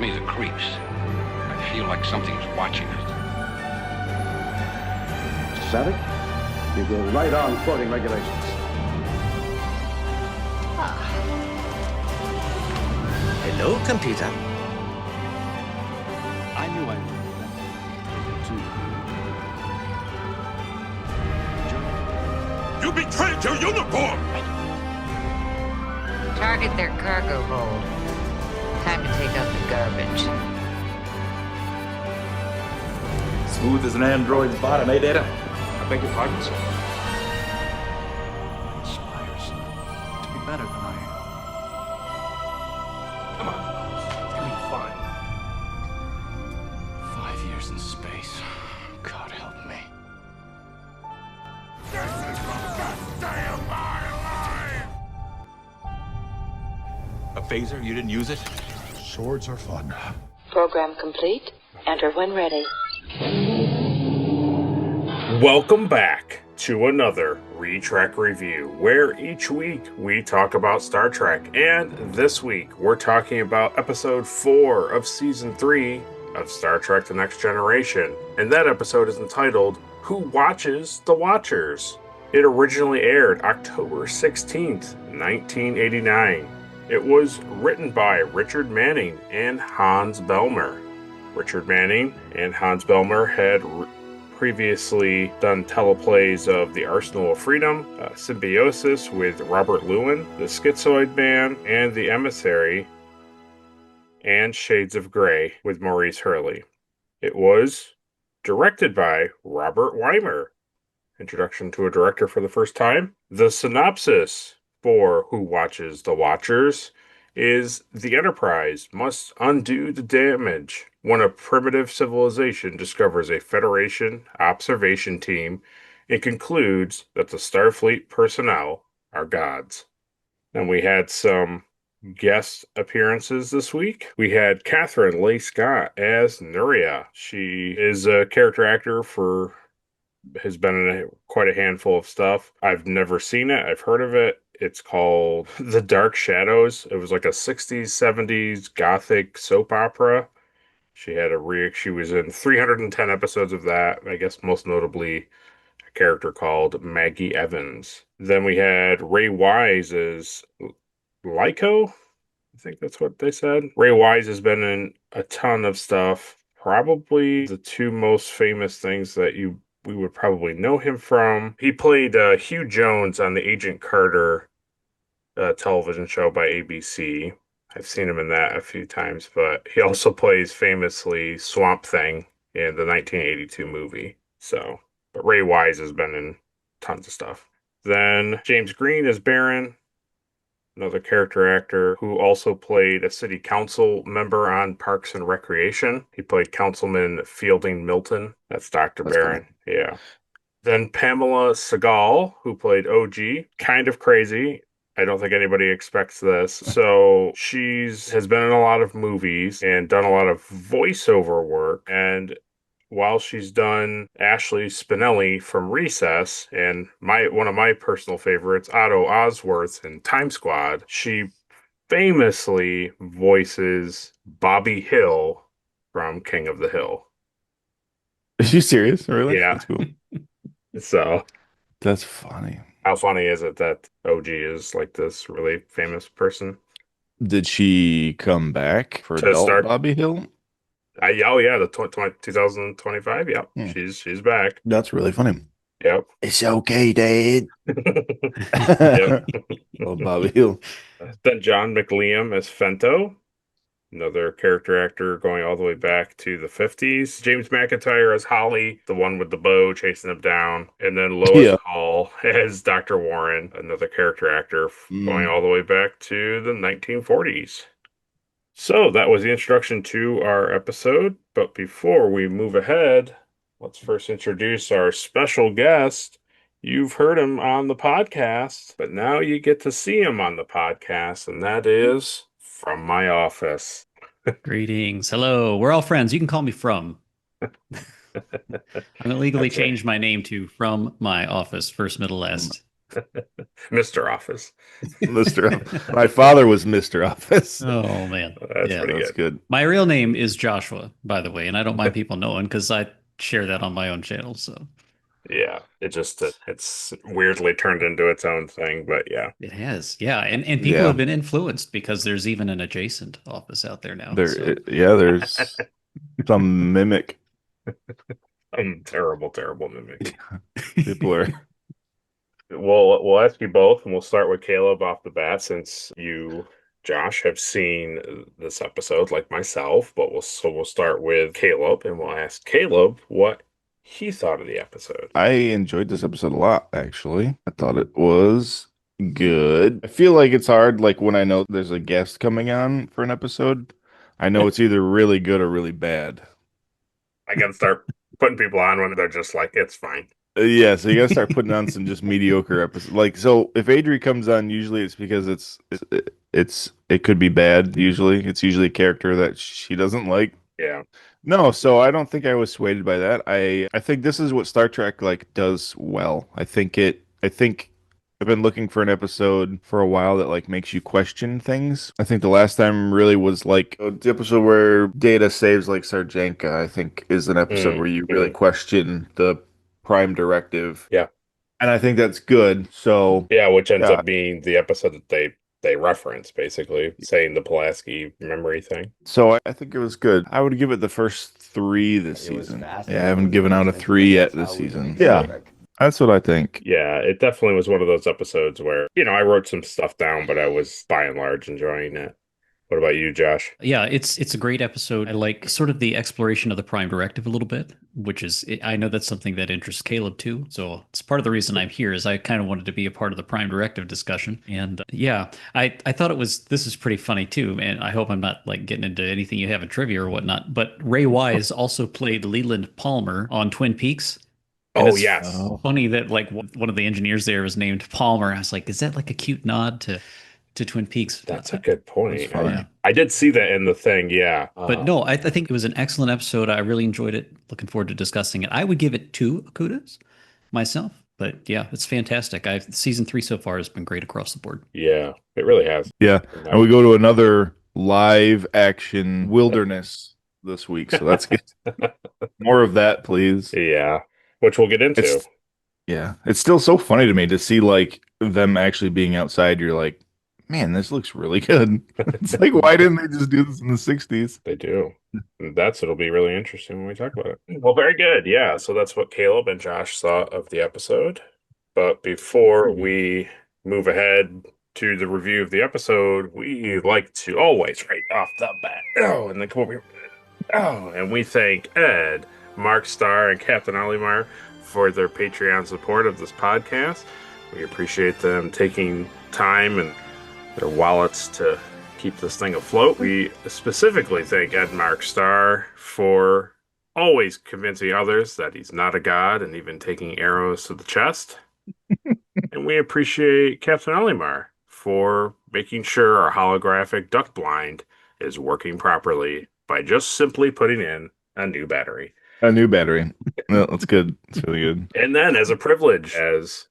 me the creeps. I feel like something's watching us. Savick, you go right on quoting regulations. Hello, computer. I knew I would. You betrayed your uniform! Target their cargo hold. Time to take out the garbage. Smooth as an android's bottom, eh, Data? I beg your pardon, sir. Aspires to be better than I am. Come on. It's gonna be fun. 5 years in space. God help me. This is the best day of my life! A phaser? You didn't use it? Swords are fun. Program complete. Enter when ready. Welcome back to another Retrack Review, where each week we talk about Star Trek, and this week we're talking about episode 4 of season 3 of Star Trek The Next Generation, and that episode is entitled, Who Watches the Watchers? It originally aired October 16th, 1989. It was written by Richard Manning and Hans Belmer. Richard Manning and Hans Belmer had previously done teleplays of The Arsenal of Freedom, Symbiosis with Robert Lewin, The Schizoid Man, and The Emissary, and Shades of Grey with Maurice Hurley. It was directed by Robert Weimer. Introduction to a director for the first time. The synopsis for Who Watches the Watchers is the Enterprise must undo the damage when a primitive civilization discovers a Federation observation team and concludes that the Starfleet personnel are gods. And we had some guest appearances this week. We had Catherine Leigh Scott as Nuria. She is a character actor has been in quite a handful of stuff. I've never seen it. I've heard of it. It's called The Dark Shadows. It was like a 60s, 70s gothic soap opera. She was in 310 episodes of that. I guess most notably a character called Maggie Evans. Then we had Ray Wise as Lyco. I think that's what they said. Ray Wise has been in a ton of stuff. Probably the two most famous things that we would probably know him from. He played Hugh Jones on the Agent Carter television show by ABC. I've seen him in that a few times, but he also plays famously Swamp Thing in the 1982 movie. But Ray Wise has been in tons of stuff. Then James Green is Baron, another character actor who also played a city council member on Parks and Recreation. He played Councilman Fielding Milton. That's Dr. Baron. Cool. Yeah. Then Pamela Segal, who played OG. Kind of crazy. I don't think anybody expects this. So has been in a lot of movies and done a lot of voiceover work. And while she's done Ashley Spinelli from Recess and one of my personal favorites, Otto Osworth in Time Squad, she famously voices Bobby Hill from King of the Hill. Are you serious? Really? Yeah. That's cool. So that's funny. How funny is it that OG is like this really famous person? Did she come back for adult Bobby Hill? The 2025. Yep, she's back. That's really funny. Yep. It's okay, Dad. Yep. Well, Bobby Hill. Then John McLiam as Fento, another character actor going all the way back to the 50s. James McIntyre as Holly, the one with the bow chasing him down. And then Lois Hall as Dr. Warren, another character actor going all the way back to the 1940s. So that was the introduction to our episode. But before we move ahead, let's first introduce our special guest. You've heard him on the podcast, but now you get to see him on the podcast, and that is From My Office. Greetings. Hello. We're all friends. You can call me From. I'm illegally changed my name to From My Office, first, middle, last. Mr. Office. My father was Mr. Office. Oh man, That's yeah, pretty That's good. my real name is Joshua, by the way, and I don't mind people knowing because I share that on my own channel. So Yeah, it's weirdly turned into its own thing, but yeah. it has, yeah, and people Yeah. have been influenced because there's even an adjacent office out there now. So There's some mimic. Terrible, terrible mimic. People are. We'll ask you both, and we'll start with Caleb off the bat, since you, Josh, have seen this episode like myself. But we'll start with Caleb, and we'll ask Caleb what he thought of the episode. I enjoyed this episode a lot, actually. I thought it was good. I feel like it's hard, like when I know there's a guest coming on for an episode, I know it's either really good or really bad. I gotta start putting people on when they're just like, it's fine. Yeah, so you gotta start putting on some just mediocre episodes. Like, so if Adri comes on, usually it's because it could be bad. Usually, it's usually a character that she doesn't like. Yeah. No, so I don't think I was swayed by that. I think this is what Star Trek like does well. I think I've been looking for an episode for a while that like makes you question things. I think the last time really was like the episode where Data saves like Sarjenka, I think is an episode where you really question the Prime Directive. Yeah. And I think that's good. So yeah, which ends up being the episode that they reference, basically saying the Pulaski memory thing. So I think it was good. I would give it the first 3 this season. Yeah, I haven't given out a 3 yet this season. Yeah, that's what I think. Yeah, it definitely was one of those episodes where, I wrote some stuff down, but I was by and large enjoying it. What about you, Josh? yeah, it's a great episode. I like sort of the exploration of the Prime Directive a little bit, which is I know that's something that interests Caleb too. So it's part of the reason I'm here is I kind of wanted to be a part of the Prime Directive discussion. And yeah, I thought this is pretty funny too. And I hope I'm not like getting into anything you have in trivia or whatnot. But Ray Wise also played Leland Palmer on Twin Peaks. And Oh, yes. Funny that like one of the engineers there was named Palmer. I was like, is that like a cute nod to Twin Peaks? That's a good point. Yeah. I did see that in the thing, yeah. But no, I think it was an excellent episode. I really enjoyed it. Looking forward to discussing it. I would give it 2 kudos myself. But yeah, it's fantastic. Season 3 so far has been great across the board. Yeah, it really has. Yeah, and we go to another live action wilderness this week. So that's good. More of that, please. Yeah, which we'll get into. It's still so funny to me to see like them actually being outside. You're like, man, this looks really good. It's like, why didn't they just do this in the 60s? They do. It'll be really interesting when we talk about it. Well, very good. Yeah, so that's what Caleb and Josh thought of the episode. But before we move ahead to the review of the episode, we like to always, right off the bat, and then come over here. And we thank Ed, Mark Starr, and Captain Olimar for their Patreon support of this podcast. We appreciate them taking time and their wallets to keep this thing afloat. We specifically thank Ed Mark Starr for always convincing others that he's not a god and even taking arrows to the chest. And we appreciate Captain Olimar for making sure our holographic duct blind is working properly by just simply putting in a new battery. A new battery. No, that's good. It's really good. And then, as a privilege, as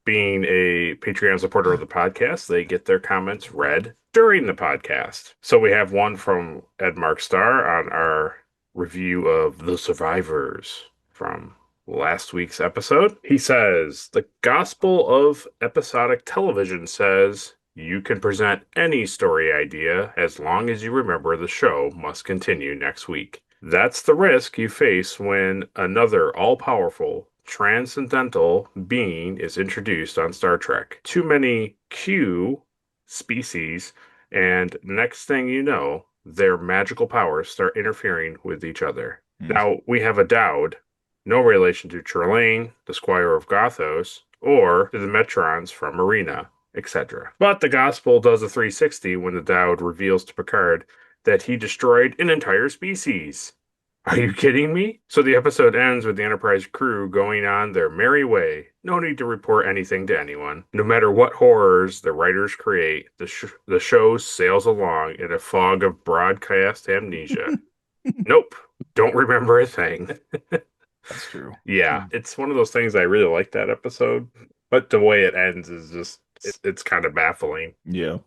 being a Patreon supporter of the podcast, they get their comments read during the podcast. So we have one from Ed Mark Starr on our review of The Survivors from last week's episode. He says, the gospel of episodic television says you can present any story idea as long as you remember the show must continue next week. That's the risk you face when another all-powerful transcendental being is introduced on Star Trek. Too many Q species, and next thing you know, their magical powers start interfering with each other. Now, we have a Dowd, no relation to Trelane, the Squire of Gothos, or to the Metrons from Marina, etc. But the Gospel does a 360 when the Dowd reveals to Picard that he destroyed an entire species. Are you kidding me? So the episode ends with the Enterprise crew going on their merry way. No need to report anything to anyone. No matter what horrors the writers create, the show sails along in a fog of broadcast amnesia. Nope. Don't remember a thing. That's true. Yeah, it's one of those things I really like that episode. But the way it ends is just it's kind of baffling. Yeah.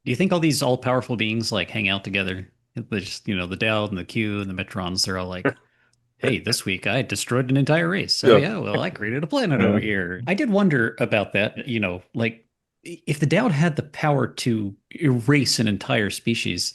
Do you think all these all-powerful beings like hang out together? They just, the Dowd and the Q and the Metrons, they're all like, hey, this week I destroyed an entire race. So Yeah. yeah, well, I created a planet Yeah. over here. I did wonder about that, like if the Dowd had the power to erase an entire species,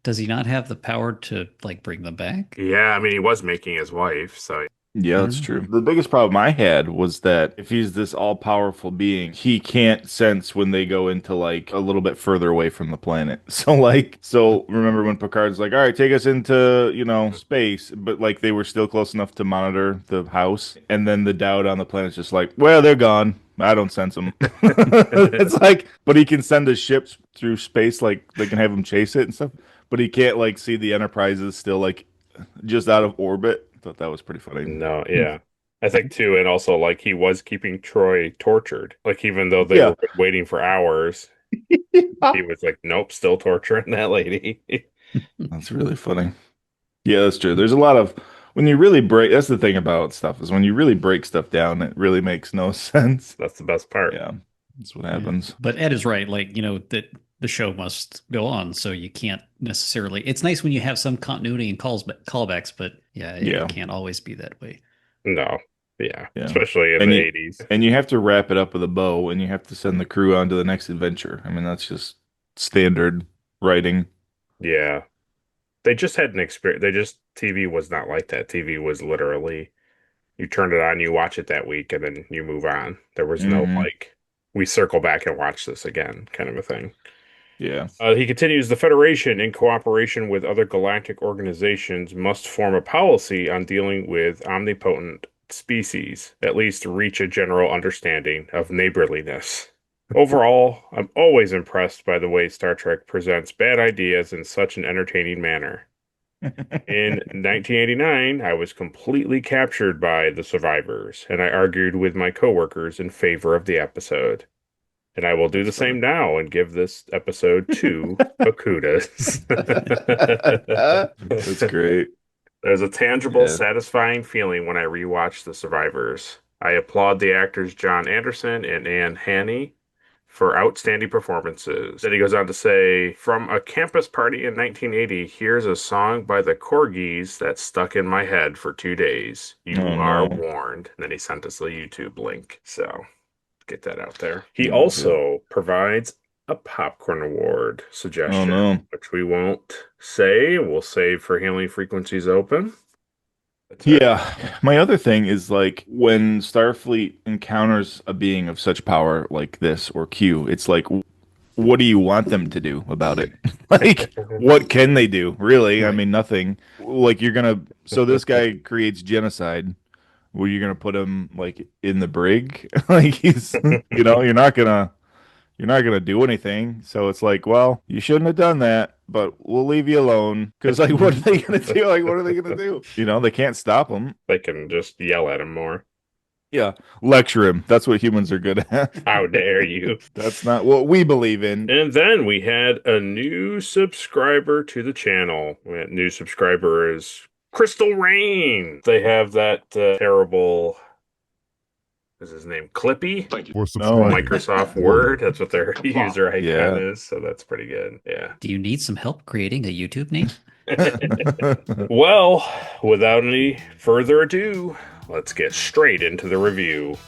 does he not have the power to like bring them back? Yeah, I mean he was making his wife, so Yeah, that's true. The biggest problem I had was that if he's this all-powerful being, he can't sense when they go into like a little bit further away from the planet. So remember when Picard's like, "All right, take us into, space," but like they were still close enough to monitor the house, and then the Dowd on the planet's just like, "Well, they're gone. I don't sense them." It's like, but he can send his ships through space, like they can have him chase it and stuff, but he can't like see the Enterprises still like just out of orbit. Thought that was pretty funny. no, yeah. I think too, and also like he was keeping Troy tortured. Like even though they were waiting for hours, he was like, nope, still torturing that lady. That's really funny. Yeah, that's true. There's a lot of when you really break. That's the thing about stuff is when you really break stuff down, it really makes no sense. That's the best part. Yeah, that's what happens. But Ed is right. Like, that the show must go on, so you can't necessarily. It's nice when you have some continuity and callbacks, but it can't always be that way. No, yeah. Especially in the 80s. And you have to wrap it up with a bow, and you have to send the crew on to the next adventure. I mean, that's just standard writing. Yeah, they just had an experience. TV was not like that. TV was literally you turn it on, you watch it that week, and then you move on. There was no like we circle back and watch this again kind of a thing. Yeah. He continues, the Federation, in cooperation with other galactic organizations, must form a policy on dealing with omnipotent species, at least reach a general understanding of neighborliness. Overall, I'm always impressed by the way Star Trek presents bad ideas in such an entertaining manner. In 1989, I was completely captured by The Survivors, and I argued with my coworkers in favor of the episode. And I will do the same now and give this episode 2 Bakudas. That's great. There's a tangible, satisfying feeling when I rewatch The Survivors. I applaud the actors John Anderson and Anne Haney for outstanding performances. Then he goes on to say, from a campus party in 1980, here's a song by the Corgis that stuck in my head for 2 days. You are warned. And then he sent us a YouTube link. So get that out there. He also provides a popcorn award suggestion, which we won't say. We'll save for Healing Frequencies Open. Yeah. My other thing is like when Starfleet encounters a being of such power like this or Q, it's like, what do you want them to do about it? Like, what can they do? Really? I mean, nothing. Like so this guy creates genocide. Were you gonna put him like in the brig? Like he's, you're not gonna do anything. So it's like, well, you shouldn't have done that, but we'll leave you alone. Because like, what are they gonna do? Like, what are they gonna do? They can't stop him. They can just yell at him more. Yeah, lecture him. That's what humans are good at. How dare you? That's not what we believe in. And then we had a new subscriber to the channel. That new subscriber is Crystal Rain. They have that terrible, is his name Clippy? Thank you for subscribing. Microsoft Word. That's what their user icon is. So that's pretty good. Yeah. Do you need some help creating a YouTube name? Well, without any further ado, let's get straight into the review.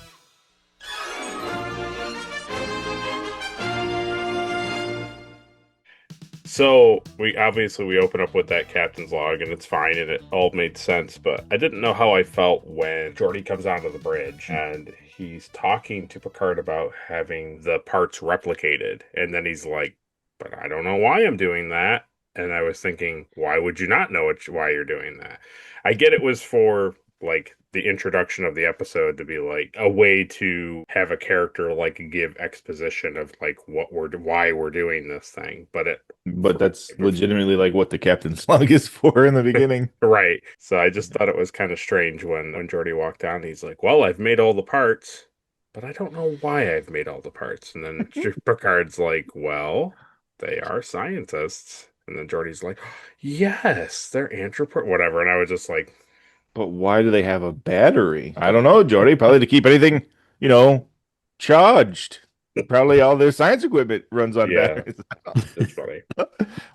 So we open up with that captain's log and it's fine and it all made sense, but I didn't know how I felt when Geordi comes onto the bridge and he's talking to Picard about having the parts replicated, and then he's like, but I don't know why I'm doing that. And I was thinking, why would you not know why you're doing that? I get it was for like the introduction of the episode to be like a way to have a character like give exposition of like why we're doing this thing, but that's legitimately like what the captain's log is for in the beginning. Right. So I just thought it was kind of strange when Geordi walked down, he's like, well, I've made all the parts, but I don't know why I've made all the parts. And then Picard's like, well, they are scientists. And then Geordi's like, yes, they're whatever. And I was just like, but why do they have a battery? I don't know, Geordi. Probably to keep anything, charged. Probably all their science equipment runs on Yeah. batteries. It's funny.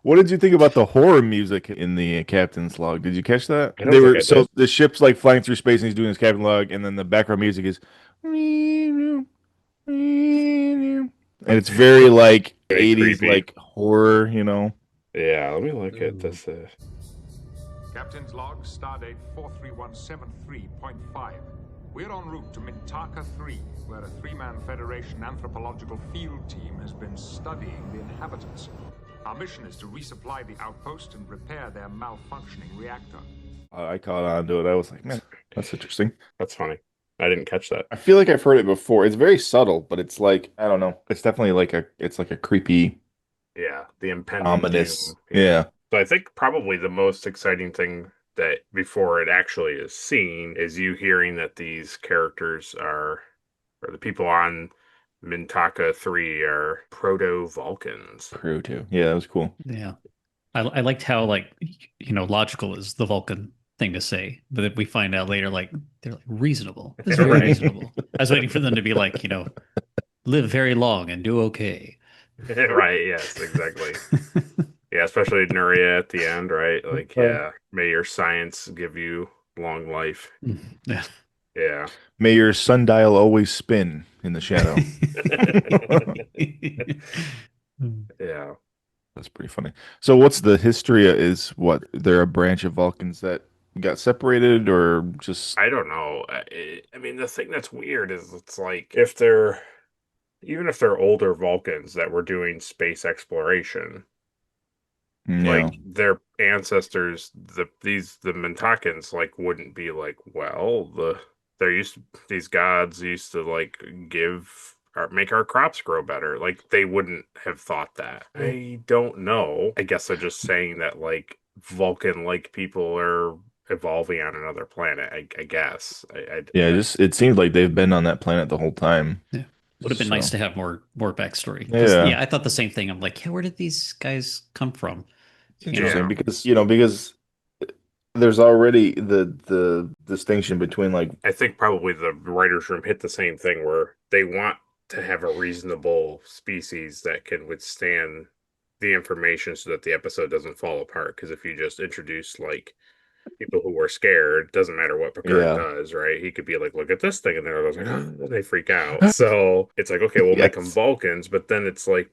What did you think about the horror music in the captain's log? Did you catch that? I don't think I So did. the ship's like flying through space and he's doing his captain log, and then the background music is, and it's very like Very 80s creepy. like horror, you know. Yeah, let me look at this. Captain's log, stardate 43173.5. We're en route to Mintaka 3, where a three-man Federation anthropological field team has been studying the inhabitants. Our mission is to resupply the outpost and repair their malfunctioning reactor. I caught on to it. I was like, man, that's interesting. That's funny. I didn't catch that. I feel like I've heard it before. It's very subtle, but it's like, I don't know. It's definitely like it's like a creepy, Yeah, the impending ominous. doom. Yeah. So I think probably the most exciting thing that before it actually is seen is you hearing that these characters or the people on Mintaka 3 are proto-Vulcans. Proto. Yeah, that was cool. Yeah. I liked how, like, logical is the Vulcan thing to say, but then we find out later, like, they're like reasonable. This is very Right. reasonable. I was waiting for them to be like, live very long and do okay. Right, yes, exactly. Yeah, especially Nuria at the end, right? Like, yeah, may your science give you long life. Yeah. Yeah. May your sundial always spin in the shadow. Yeah. That's pretty funny. So what's the history? Is what they're a branch of Vulcans that got separated, or just I don't know. I mean, the thing that's weird is it's like even if they're older Vulcans that were doing space exploration, like their ancestors, the Mintakans, like wouldn't be like, well, these gods used to like make our crops grow better. Like they wouldn't have thought that. I don't know. I guess they're just saying that like Vulcan like people are evolving on another planet. I guess. just it seems like they've been on that planet the whole time. Yeah. Would have been nice to have more backstory. Yeah. I thought the same thing. I'm like, yeah, where did these guys come from? It's interesting because there's already the distinction between like I think probably the writers' room hit the same thing where they want to have a reasonable species that can withstand the information so that the episode doesn't fall apart. Because if you just introduce like people who are scared, doesn't matter what Picard does, right? He could be like, look at this thing, and they're like, oh, they freak out. So it's like, okay, we'll make them Vulcans, but then it's like,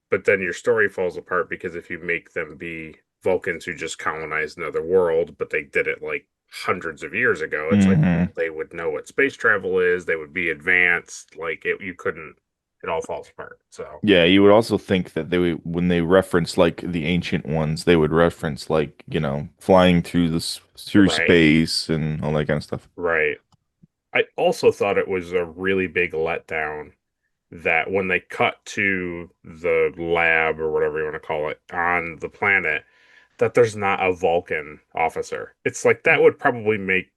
but then your story falls apart because if you make them be Vulcans who just colonized another world, but they did it like hundreds of years ago, it's like they would know what space travel is, they would be advanced, like you couldn't, it all falls apart. So yeah, you would also think that when they reference like the ancient ones, they would reference like flying through space and all that kind of stuff. Right. I also thought it was a really big letdown that when they cut to the lab or whatever you want to call it on the planet, that there's not a Vulcan officer. It's like that would probably make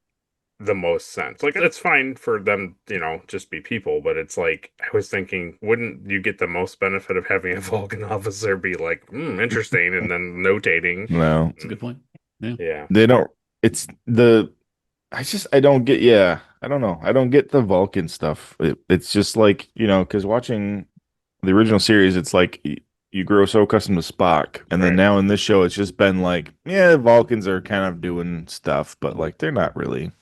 the most sense. Like it's fine for them, just be people, but it's like I was thinking, wouldn't you get the most benefit of having a Vulcan officer be like, interesting, and then notating? No, that's a good point. Yeah. They don't. It's I don't get. Yeah, I don't know. I don't get the Vulcan stuff. It's just like because watching the original series, it's like you grow so accustomed to Spock, and then now in this show, it's just been like, yeah, Vulcans are kind of doing stuff, but like they're not really.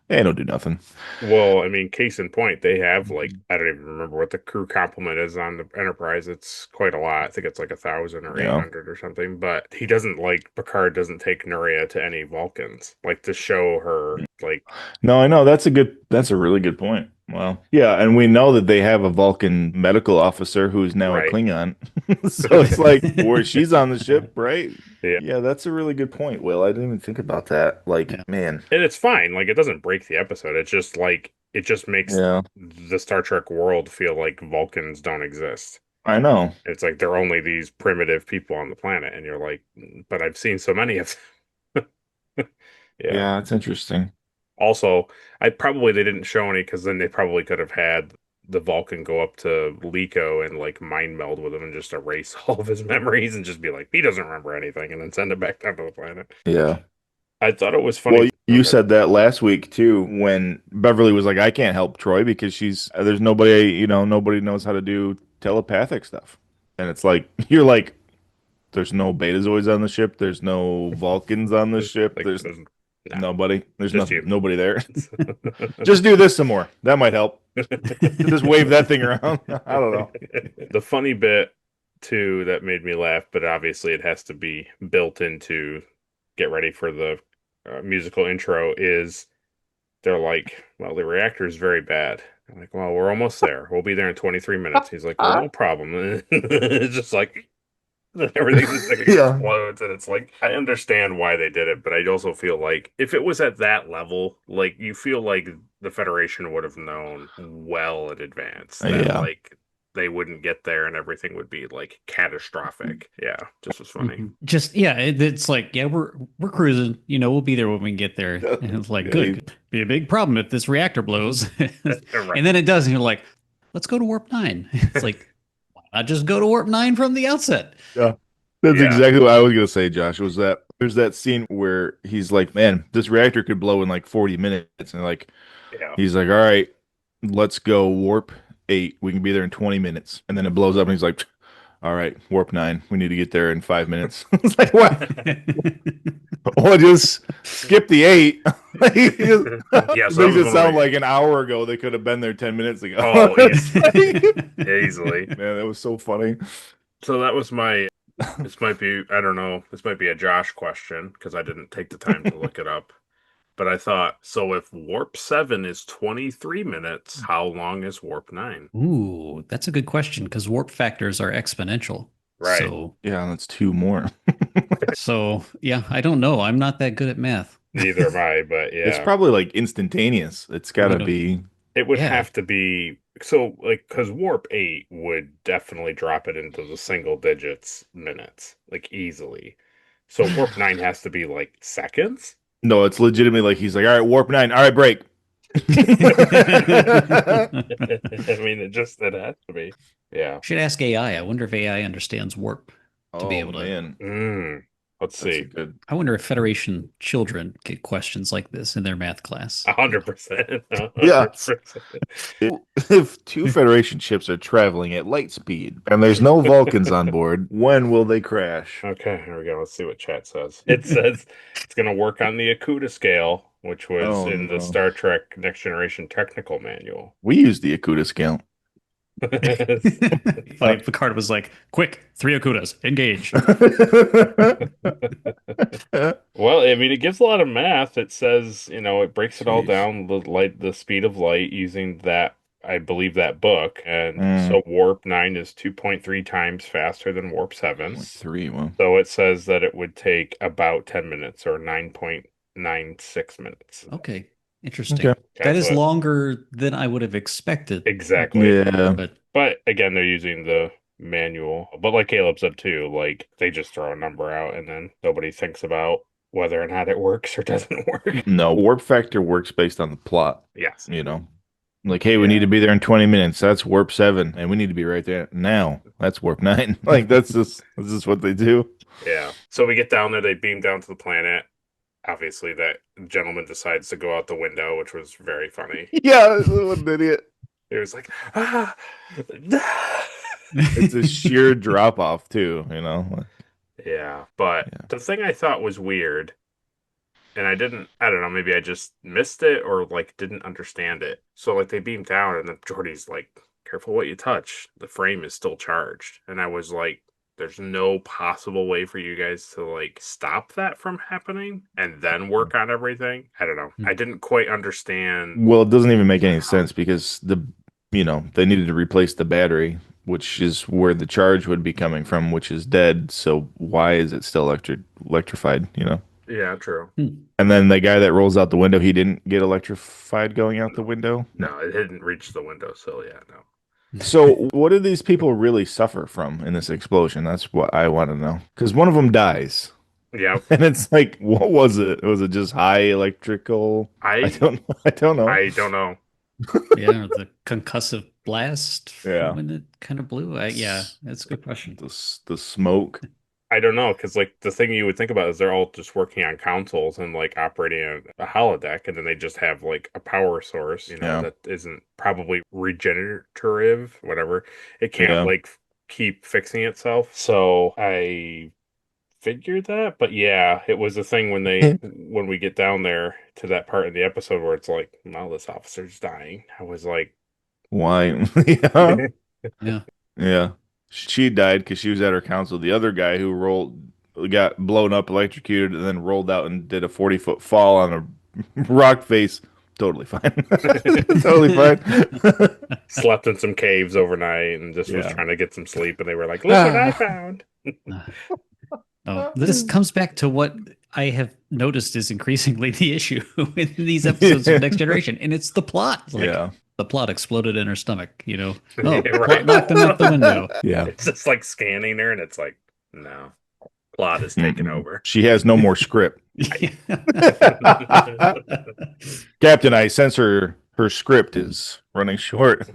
They don't do nothing. Well, I mean, case in point, they have like I don't even remember what the crew complement is on the Enterprise. It's quite a lot. I think it's like 1,000 or 800 or something. But he doesn't Picard doesn't take Nuria to any Vulcans like to show her like. No, I know that's a really good point. Wow. Yeah, and we know that they have a Vulcan medical officer who's now a Klingon. So it's like where she's on the ship, right? Yeah, that's a really good point, Will. I didn't even think about that. Like, man. And it's fine. Like, it doesn't break the episode. It's just like, it just makes the Star Trek world feel like Vulcans don't exist. I know. It's like they're only these primitive people on the planet. And you're like, but I've seen so many of them. Yeah, it's interesting. Also, they didn't show any because then they probably could have had the Vulcan go up to Liko and like mind meld with him and just erase all of his memories and just be like, he doesn't remember anything, and then send it back down to the planet. Yeah. I thought it was funny. Well, You said that last week too, when Beverly was like, "I can't help Troy because there's nobody, nobody knows how to do telepathic stuff," and it's like you're like, "There's no Betazoids on the ship. There's no Vulcans on the ship. Like, There's no. nobody. There's Just nothing, you. nobody there. Just do this some more. That might help. Just wave that thing around. I don't know." The funny bit too that made me laugh, but obviously it has to be built into get ready for the musical intro, is they're like, well, the reactor is very bad. I'm like, well, we're almost there. We'll be there in 23 minutes. He's like, well, no problem. It's just like everything just like explodes, and it's like, I understand why they did it, but I also feel like if it was at that level, like, you feel like the Federation would have known well in advance that like they wouldn't get there and everything would be like catastrophic. Yeah, just was funny. Just it's like, yeah, we're cruising. We'll be there when we get there. And it's like, good, be a big problem if this reactor blows. And then it does, and you're like, let's go to warp 9. It's like, why not just go to warp 9 from the outset? Yeah, that's exactly what I was gonna say, Josh. Was that there's that scene where he's like, "Man, this reactor could blow in like 40 minutes," and like, he's like, "All right, let's go warp 8. We can be there in 20 minutes," and then it blows up, and he's like, "All right, warp 9. We need to get there in 5 minutes." It's like, what? Well, just skip the 8. Makes it sound like an hour ago. They could have been there 10 minutes ago. Oh, easily. Man, that was so funny. So that was my. This might be, I don't know. This might be a Josh question because I didn't take the time to look it up. But I thought, so if warp 7 is 23 minutes, how long is warp 9? Ooh, that's a good question because warp factors are exponential. Right. So, yeah, that's 2 more. So, yeah, I don't know. I'm not that good at math. Neither am I, but yeah. It's probably like instantaneous. It's got to be. It would have to be. So, like, because warp 8 would definitely drop it into the single digits minutes, like, easily. So warp 9 has to be, like, seconds? No, it's legitimately like he's like, all right, warp 9. All right, break. I mean, it has to be. Yeah. Should ask AI. I wonder if AI understands warp to be able to. Man. Let's see. I wonder if Federation children get questions like this in their math class. 100%. Yeah. If 2 Federation ships are traveling at light speed and there's no Vulcans on board, when will they crash? Okay, here we go. Let's see what chat says. It says it's going to work on the Akuta scale, which was in the Star Trek Next Generation technical manual. We use the Akuta scale. Like Picard was like, quick, 3 Akutas, engage. Well, I mean, it gives a lot of math. It says, it breaks it all down, the speed of light using that, I believe, that book. And so warp 9 is 2.3 times faster than warp 7. 3, well. So it says that it would take about 10 minutes or 9.96 minutes. Okay. Interesting. Okay. That is longer than I would have expected. Exactly. Yeah. But again, they're using the manual. But like Caleb said too, like they just throw a number out and then nobody thinks about whether or not it works or doesn't work. No, warp factor works based on the plot. Yes. Like, hey, we need to be there in 20 minutes. That's warp 7, and we need to be right there now. That's warp 9. Like this is what they do. Yeah. So we get down there. They beam down to the planet. Obviously, that gentleman decides to go out the window, which was very funny. Yeah, what an idiot. It was like, It's a sheer drop off too, Yeah, but the thing I thought was weird, and I don't know, maybe I just missed it or like didn't understand it. So like they beam down, and then Geordi's like, "Careful what you touch. The frame is still charged." And I was like, there's no possible way for you guys to like stop that from happening and then work on everything. I don't know. I didn't quite understand. Well, it doesn't even make any sense because they needed to replace the battery, which is where the charge would be coming from, which is dead. So why is it still electrified? Yeah, true. And then the guy that rolls out the window, he didn't get electrified going out the window. No, it didn't reach the window. So yeah, no. So what do these people really suffer from in this explosion? That's what I want to know. Because one of them dies. Yeah. And it's like, what was it? Was it just high electrical? I don't know. I don't know. Yeah, the concussive blast when it kind of blew. Yeah, that's a good question. The smoke. I don't know, because like the thing you would think about is they're all just working on consoles and like operating a holodeck, and then they just have like a power source, Yeah. that isn't probably regenerative, whatever. It can't Yeah. like keep fixing itself. So I figured that, but yeah, it was a thing when we get down there to that part in the episode where it's like, well, this officer's dying. I was like, Why? Yeah. Yeah. Yeah. She died because she was at her council. The other guy who got blown up, electrocuted, and then rolled out and did a 40-foot fall on a rock face. Totally fine. Totally fine. slept in some caves overnight and just was Yeah. trying to get some sleep, and they were like, look what I found. Oh, this comes back to what I have noticed is increasingly the issue in these episodes of Next Generation, and it's the plot. Like, Yeah. the plot exploded in her stomach, Oh, Yeah, plot right. knocked him out the window. Yeah. It's just like scanning her, and it's like, no, plot is taking over. She has no more script. Captain, I sense her script is running short.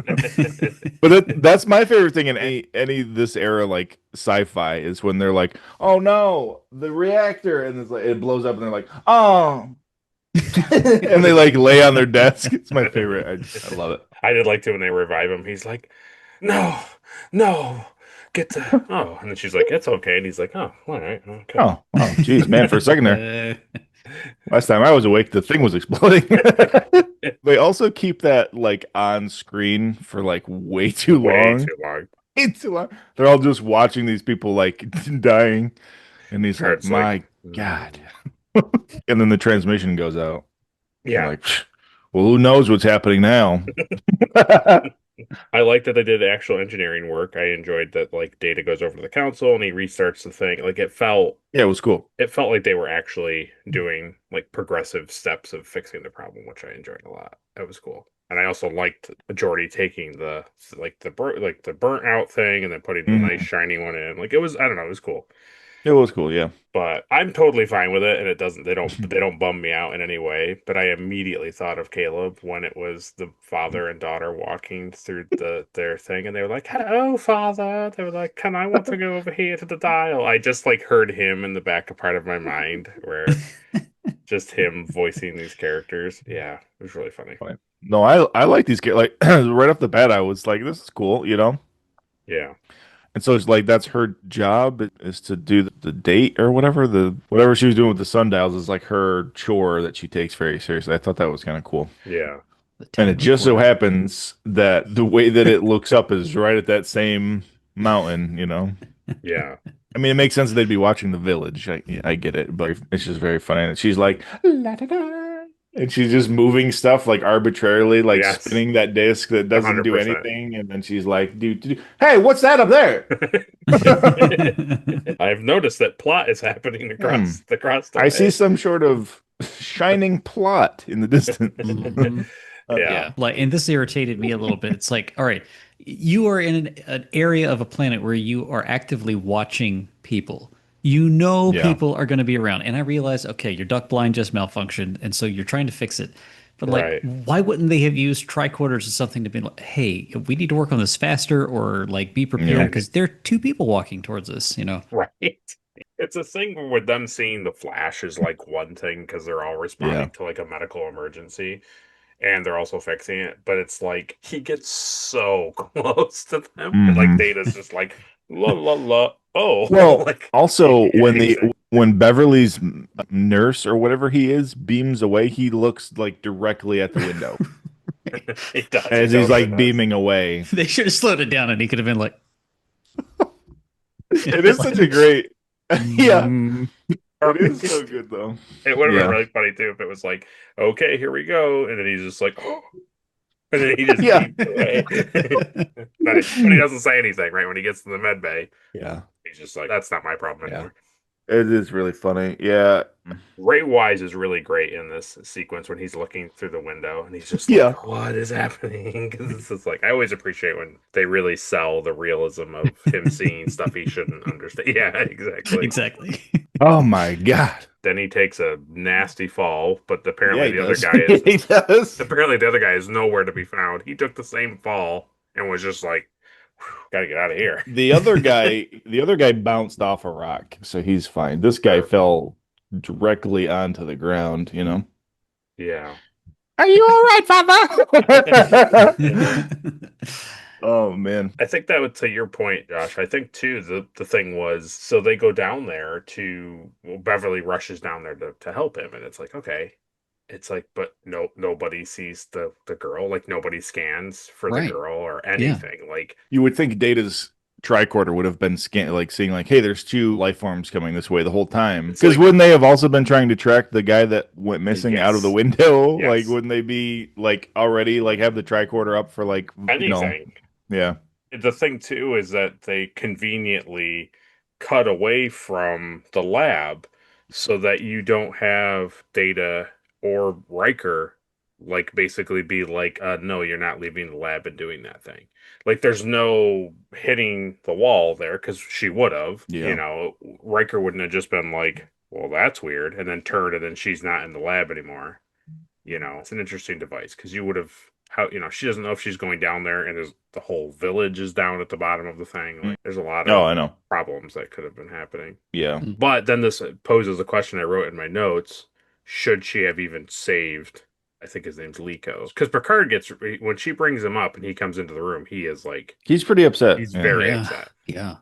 But that's my favorite thing in any this era, like sci-fi, is when they're like, "Oh no, the reactor," and it's like it blows up, and they're like, "Oh," and they like lay on their desk. It's my favorite. I love it. I did like to when they revive him. He's like, no, get to. Oh, and then she's like, it's okay, and he's like, oh, all right, okay. Oh, geez, man! For a second there, last time I was awake, the thing was exploding. They also keep that like on screen for like way too long. Way too long. Way too long. They're all just watching these people like dying, and he's like, Kurt's "My like, God!" And then the transmission goes out. Yeah. Like, well, who knows what's happening now? I like that they did actual engineering work. I enjoyed that like Data goes over to the council and he restarts the thing. Like it felt was cool. It felt like they were actually doing like progressive steps of fixing the problem, which I enjoyed a lot. That was cool. And I also liked Majority taking the burnt out thing and then putting the nice shiny one in. Like it was, I don't know, it was cool. It was cool, yeah. But I'm totally fine with it, and it doesn't. They don't bum me out in any way. But I immediately thought of Caleb when it was the father and daughter walking through their thing, and they were like, "Hello, father." They were like, "Can I want to go over here to the dial?" I just like heard him in the back of part of my mind, where just him voicing these characters. Yeah, it was really funny. No, I like these like right off the bat. I was like, "This is cool," Yeah. And so it's like that's her job is to do the date or whatever she was doing with the sundials is like her chore that she takes very seriously. I thought that was kind of cool. Yeah. And it just so happens that the way that it looks up is right at that same mountain, Yeah. I mean, it makes sense that they'd be watching The Village. I get it, but it's just very funny. And she's like, la, da, da. And she's just moving stuff like arbitrarily, like spinning that disc that doesn't 100%. do anything. And then she's like, hey, what's that up there? I've noticed that plot is happening across the I see some sort of shining plot in the distance. Yeah. Like, and this irritated me a little bit. It's like, all right, you are in an area of a planet where you are actively watching people. People are going to be around. And I realized, okay, your duck blind just malfunctioned, and so you're trying to fix it. But like, why wouldn't they have used tricorders or something to be like, hey, we need to work on this faster, or like be prepared because there are two people walking towards us, Right. It's a thing with them seeing the flash is like one thing because they're all responding to like a medical emergency. And they're also fixing it, but it's like he gets so close to them, and like Data's just like la la la. Oh, well, like, also when Beverly's nurse or whatever he is beams away, he looks like directly at the window. He does, as he's like beaming away. They should have slowed it down, and he could have been like, "It is such a great, yeah." It is so good though. It would have been really funny too if it was like, okay, here we go, and then he's just like, oh, and then he just beams away. But he doesn't say anything, right? When he gets to the med bay, he's just like, that's not my problem anymore. It is really funny. Yeah. Ray Wise is really great in this sequence when he's looking through the window and he's just like, what is happening? Because it's just like, I always appreciate when they really sell the realism of him seeing stuff he shouldn't understand. Yeah, exactly. Exactly. Oh my God. Then he takes a nasty fall, but apparently the does. other guy is He does. apparently the other guy is nowhere to be found. He took the same fall and was just like Gotta get out of here. The other guy bounced off a rock, so he's fine. This guy fell directly onto the ground, you know. Yeah. Are you all right, Father? Oh man. I think that would, to your point, Josh, I think too the thing was, so they go down there Beverly rushes down there to help him, and it's like, okay. It's like, but nobody sees the girl, like nobody scans for the girl or anything. Yeah. Like, you would think Data's tricorder would have been seeing like, hey, there's 2 life forms coming this way the whole time. Because wouldn't they have also been trying to track the guy that went missing out of the window? Yes. Like, wouldn't they be like already like have the tricorder up for like anything? Yeah. The thing too is that they conveniently cut away from the lab so that you don't have Data or Riker like basically be like, no, you're not leaving the lab and doing that thing. Like, there's no hitting the wall there, because she would have. Yeah. You know, Riker wouldn't have just been like, well, that's weird, and then turned, and then she's not in the lab anymore. You know, it's an interesting device, because you would have, she doesn't know if she's going down there, and the whole village is down at the bottom of the thing. Like, there's a lot of problems that could have been happening. Yeah. But then this poses a question I wrote in my notes. Should she have even saved, I think his name's Lico? Because Picard when she brings him up and he comes into the room, he is like... He's pretty upset. He's very upset. Yeah.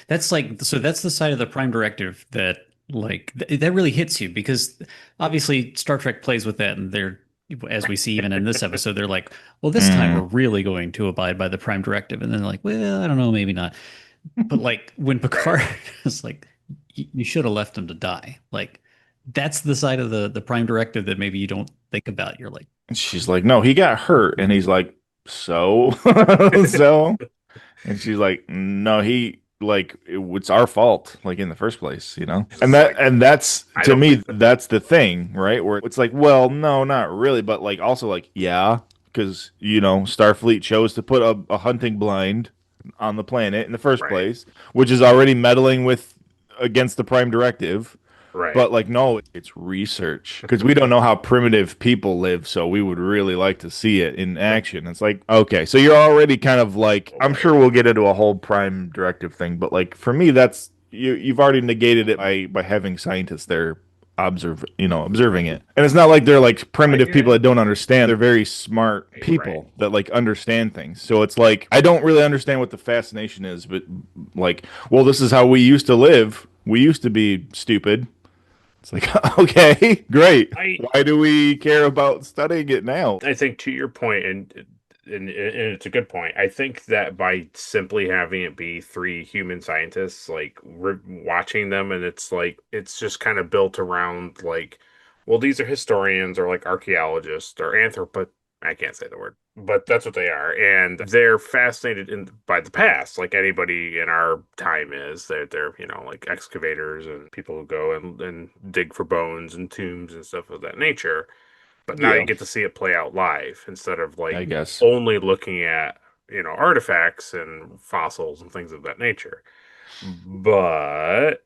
That's like, so that's the side of the Prime Directive that, like, that really hits you, because obviously Star Trek plays with that, and they're, as we see even in this episode, they're like, well, this time we're really going to abide by the Prime Directive. And then they're like, well, I don't know, maybe not. But like, when Picard is like, you should have left him to die. Like, that's the side of the Prime Directive that maybe you don't think about. You're like, she's like, no, he got hurt, and he's like, so, so, and she's like, no, it's our fault, like, in the first place, you know. And that's to me, that's the thing, right? Where it's like, well, no, not really, but like also like, yeah, because Starfleet chose to put a hunting blind on the planet in the first place, which is already meddling against the Prime Directive. Right. But like, no, it's research, because we don't know how primitive people live, so we would really like to see it in action. It's like, okay, so you're already kind of like, I'm sure we'll get into a whole Prime Directive thing, but like for me, that's you've already negated it by having scientists there observing it. And it's not like they're like primitive people that don't understand. They're very smart people that like understand things. So it's like, I don't really understand what the fascination is, but like, well, this is how we used to live. We used to be stupid. It's like, okay, great. Why do we care about studying it now? I think, to your point, and it's a good point, I think that by simply having it be 3 human scientists, like, we're watching them, and it's like, it's just kind of built around, like, well, these are historians or like archaeologists or I can't say the word, but that's what they are. And they're fascinated by the past, like anybody in our time is. They're like excavators and people who go and dig for bones and tombs and stuff of that nature. But now you get to see it play out live, instead of like, I guess, only looking at, artifacts and fossils and things of that nature. But,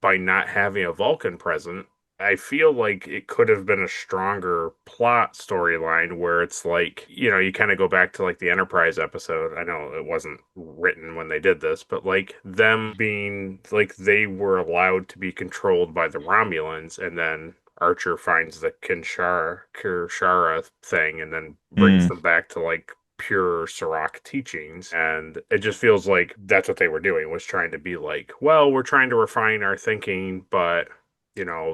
by not having a Vulcan present, I feel like it could have been a stronger plot storyline, where it's like, you kind of go back to like the Enterprise episode. I know it wasn't written when they did this, but like them being like, they were allowed to be controlled by the Romulans, and then Archer finds the Kirshara thing and then brings them back to like pure Serac teachings. And it just feels like that's what they were doing, was trying to be like, well, we're trying to refine our thinking, but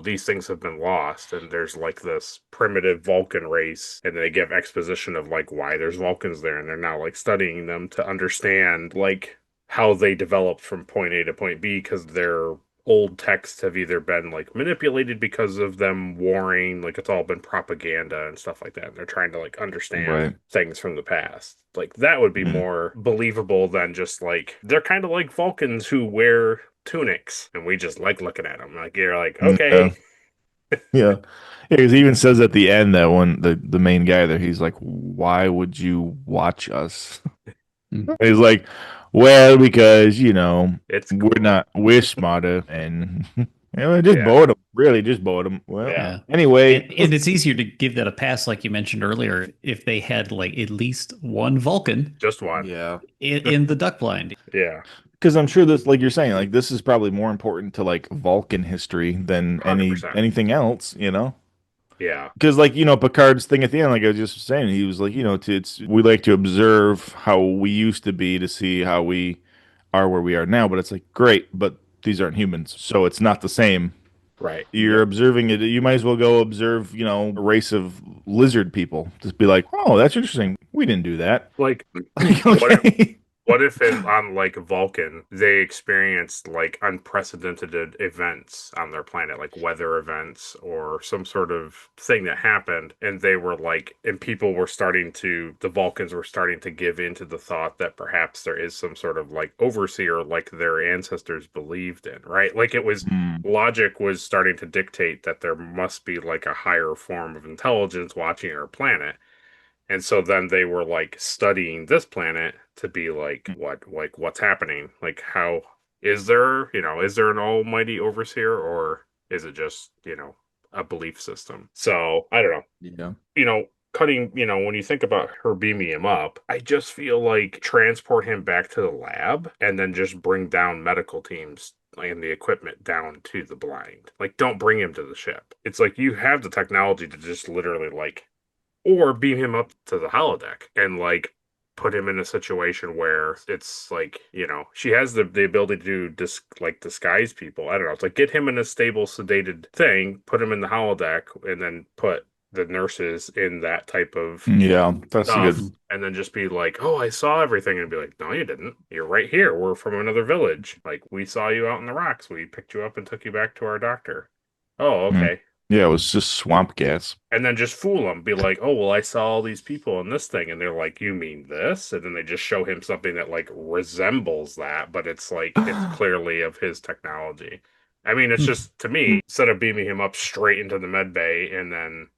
these things have been lost, and there's like this primitive Vulcan race, and they give exposition of like why there's Vulcans there, and they're now like studying them to understand like how they developed from point A to point B, because their old texts have either been like manipulated because of them warring, like it's all been propaganda and stuff like that, and they're trying to like understand things from the past. Like, that would be more believable than just like, they're kind of like Vulcans who wear tunics, and we just like looking at them. Like, you're like, okay. Yeah. Because he even says at the end that when the main guy there, he's like, why would you watch us? He's like, well, because, it's cool. we're smarter, and Yeah, it just Yeah. bowed him. Really, just bowed him. Well, Yeah. anyway, And it's easier to give that a pass, like you mentioned earlier, if they had like at least one Vulcan Just one. yeah, in the duck blind. Yeah. because I'm sure this, like you're saying, like this is probably more important to like Vulcan history than 100%. anything else, you know? Yeah. Because like Picard's thing at the end, like I was just saying, he was like, it's we like to observe how we used to be to see how we are where we are now. But it's like great, but these aren't humans, so it's not the same. Right. You're observing it. You might as well go observe, a race of lizard people. Just be like, oh, that's interesting. We didn't do that. Like, Okay. what if on like Vulcan they experienced like unprecedented events on their planet, like weather events or some sort of thing that happened, and they were like, and people were the Vulcans were starting to give into the thought that perhaps there is some sort of like overseer like their ancestors believed in, right? Like it was logic was starting to dictate that there must be like a higher form of intelligence watching our planet. And so then they were like studying this planet to be like what's happening? Like how is there an almighty overseer, or is it just, a belief system? So I don't know. Yeah. Cutting, when you think about her beaming him up, I just feel like transport him back to the lab and then just bring down medical teams and the equipment down to the blind. Like don't bring him to the ship. It's like you have the technology to just literally like or beam him up to the holodeck and like put him in a situation where it's like, she has the ability to disguise people. I don't know. It's like get him in a stable, sedated thing, put him in the holodeck, and then put the nurses in that type of Yeah, that's stuff, good. and then just be like, oh, I saw everything, and be like, no, you didn't. You're right here. We're from another village. Like we saw you out in the rocks. We picked you up and took you back to our doctor. Oh, okay. Yeah, it was just swamp gas. And then just fool them, be like, oh, well, I saw all these people in this thing. And they're like, you mean this? And then they just show him something that like resembles that, but it's like, it's clearly of his technology. I mean, it's just, to me, instead of beaming him up straight into the med bay and then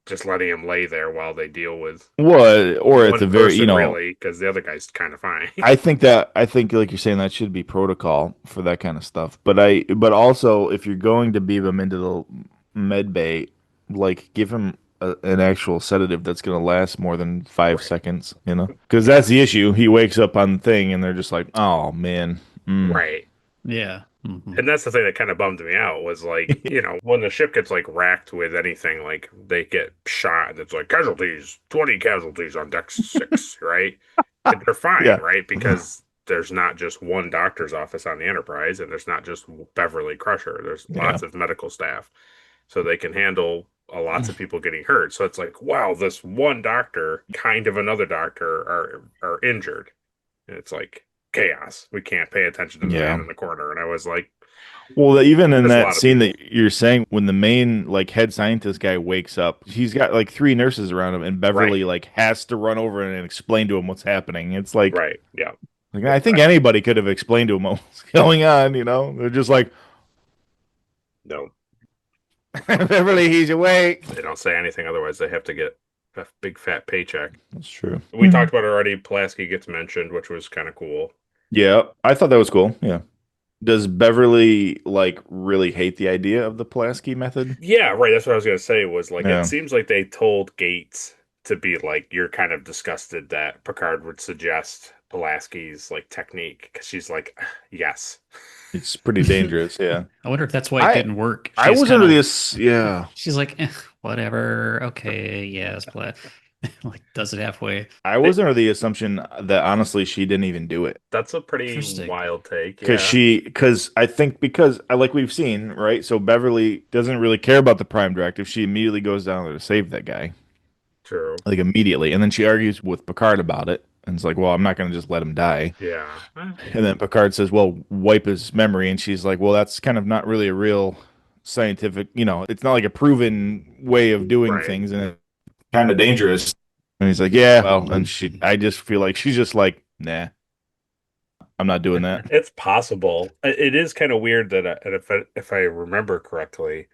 just letting him lay there while they deal with What? Or at one the very, person, really, because the other guy's kind of fine. I think like you're saying that should be protocol for that kind of stuff. But also if you're going to beam him into the med bay, like give him an actual sedative that's going to last more than 5 seconds, because that's the issue. He wakes up on the thing and they're just like, oh man. Right. Yeah. Mm-hmm. And that's the thing that kind of bummed me out was like, when the ship gets like racked with anything, like they get shot and it's like 20 casualties on deck 6, right? And they're fine, Yeah. right? Because there's not just one doctor's office on the Enterprise and there's not just Beverly Crusher. There's lots of medical staff. So they can handle lots of people getting hurt. So it's like, wow, this one doctor, kind of another doctor are injured. And it's like chaos. We can't pay attention to the man in the corner. And I was like, well, even in there's a that lot of scene people. that you're saying, when the main like head scientist guy wakes up, he's got like 3 nurses around him, and Beverly like has to run over and explain to him what's happening. It's like, Right, yeah. like I think anybody could have explained to him what's going on. They're just like, No, Beverly, he's awake. they don't say anything. Otherwise, they have to get a big fat paycheck. That's true. We talked about it already. Pulaski gets mentioned, which was kind of cool. Yeah, I thought that was cool. Yeah. Does Beverly like really hate the idea of the Pulaski method? Yeah, right. That's what I was going to say was like, Yeah. it seems like they told Gates to be like, you're kind of disgusted that Picard would suggest Pulaski's like technique, because she's like, yes. It's pretty dangerous. Yeah. I wonder if that's why it didn't work. I was kinda- under this. Yeah. She's like, whatever. Okay, yes, but like does it halfway. I was under the assumption that honestly she didn't even do it. That's a pretty Interesting. wild take. Because I think like we've seen, right? So Beverly doesn't really care about the Prime Directive. She immediately goes down there to save that guy. True. Like immediately. And then she argues with Picard about it. And it's like, well, I'm not going to just let him die. Yeah. And then Picard says, well, wipe his memory. And she's like, well, that's kind of not really a real scientific, it's not like a proven way of doing things. And it's kind of dangerous. And he's like, yeah, well, and I just feel like she's just like, nah, I'm not doing that. It's possible. It is kind of weird that if I remember correctly,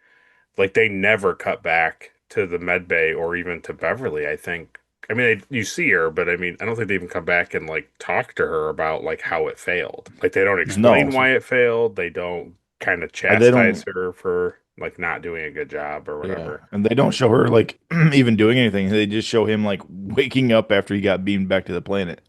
like they never cut back to the med bay or even to Beverly, I think. I mean, you see her, but I mean, I don't think they even come back and like talk to her about like how it failed. Like they don't explain why it failed. They don't kind of And they don't, chastise her for like not doing a good job or whatever. yeah. And they don't show her like even doing anything. They just show him like waking up after he got beamed back to the planet.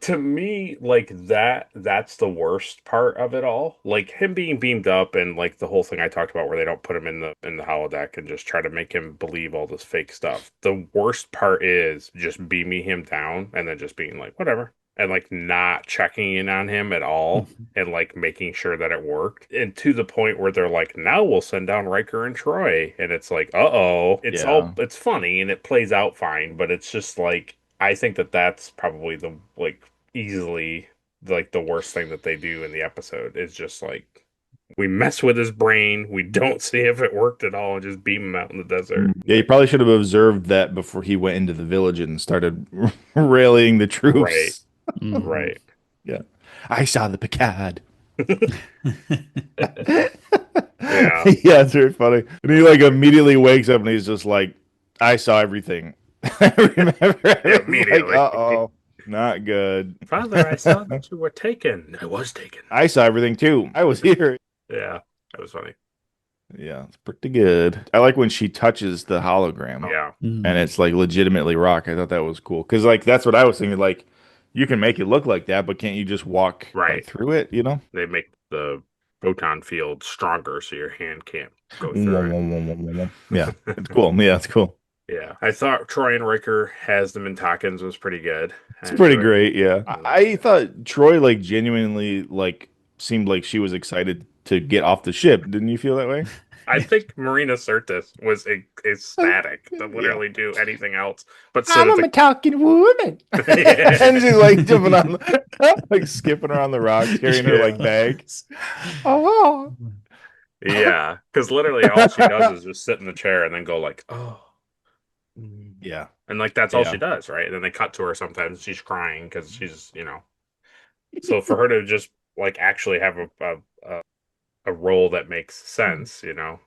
To me, like that's the worst part of it all. Like him being beamed up and like the whole thing I talked about where they don't put him in the holodeck and just try to make him believe all this fake stuff. The worst part is just beaming him down and then just being like, whatever. And like not checking in on him at all and like making sure that it worked. And to the point where they're like, now we'll send down Riker and Troy. And it's like, uh-oh. It's funny and it plays out fine, but it's just like I think that's probably the like easily like the worst thing that they do in the episode is just like we mess with his brain, we don't see if it worked at all, and just beam him out in the desert. Yeah, you probably should have observed that before he went into the village and started rallying the troops. Right. Yeah. I saw the Picard. Yeah. Yeah, it's very funny. And he like immediately wakes up and he's just like, I saw everything. I remember immediately. Like, uh-oh. Not good. Father, I saw that you were taken. I was taken. I saw everything too. I was here. Yeah, that was funny. Yeah, it's pretty good. I like when she touches the hologram. Yeah. And it's like legitimately rock. I thought that was cool. Because like that's what I was thinking. Like you can make it look like that, but can't you just walk like, through it, you know? They make the photon field stronger so your hand can't go through it. Yeah, it's cool. Yeah, it's cool. Yeah, I thought Troy and Riker has the Mintakins was pretty good. It's pretty great, yeah. I thought Troy like genuinely like seemed like she was excited to get off the ship. Didn't you feel that way? I think Marina Sirtis was ecstatic to literally do anything else. But so I'm a talking woman. And she's like jumping on, like skipping around the rocks, carrying her like bags. Oh, yeah, because literally all she does is just sit in the chair and then go like, oh. Yeah. And like that's all she does, right? And then they cut to her sometimes she's crying because she's, so for her to just like actually have a role that makes sense,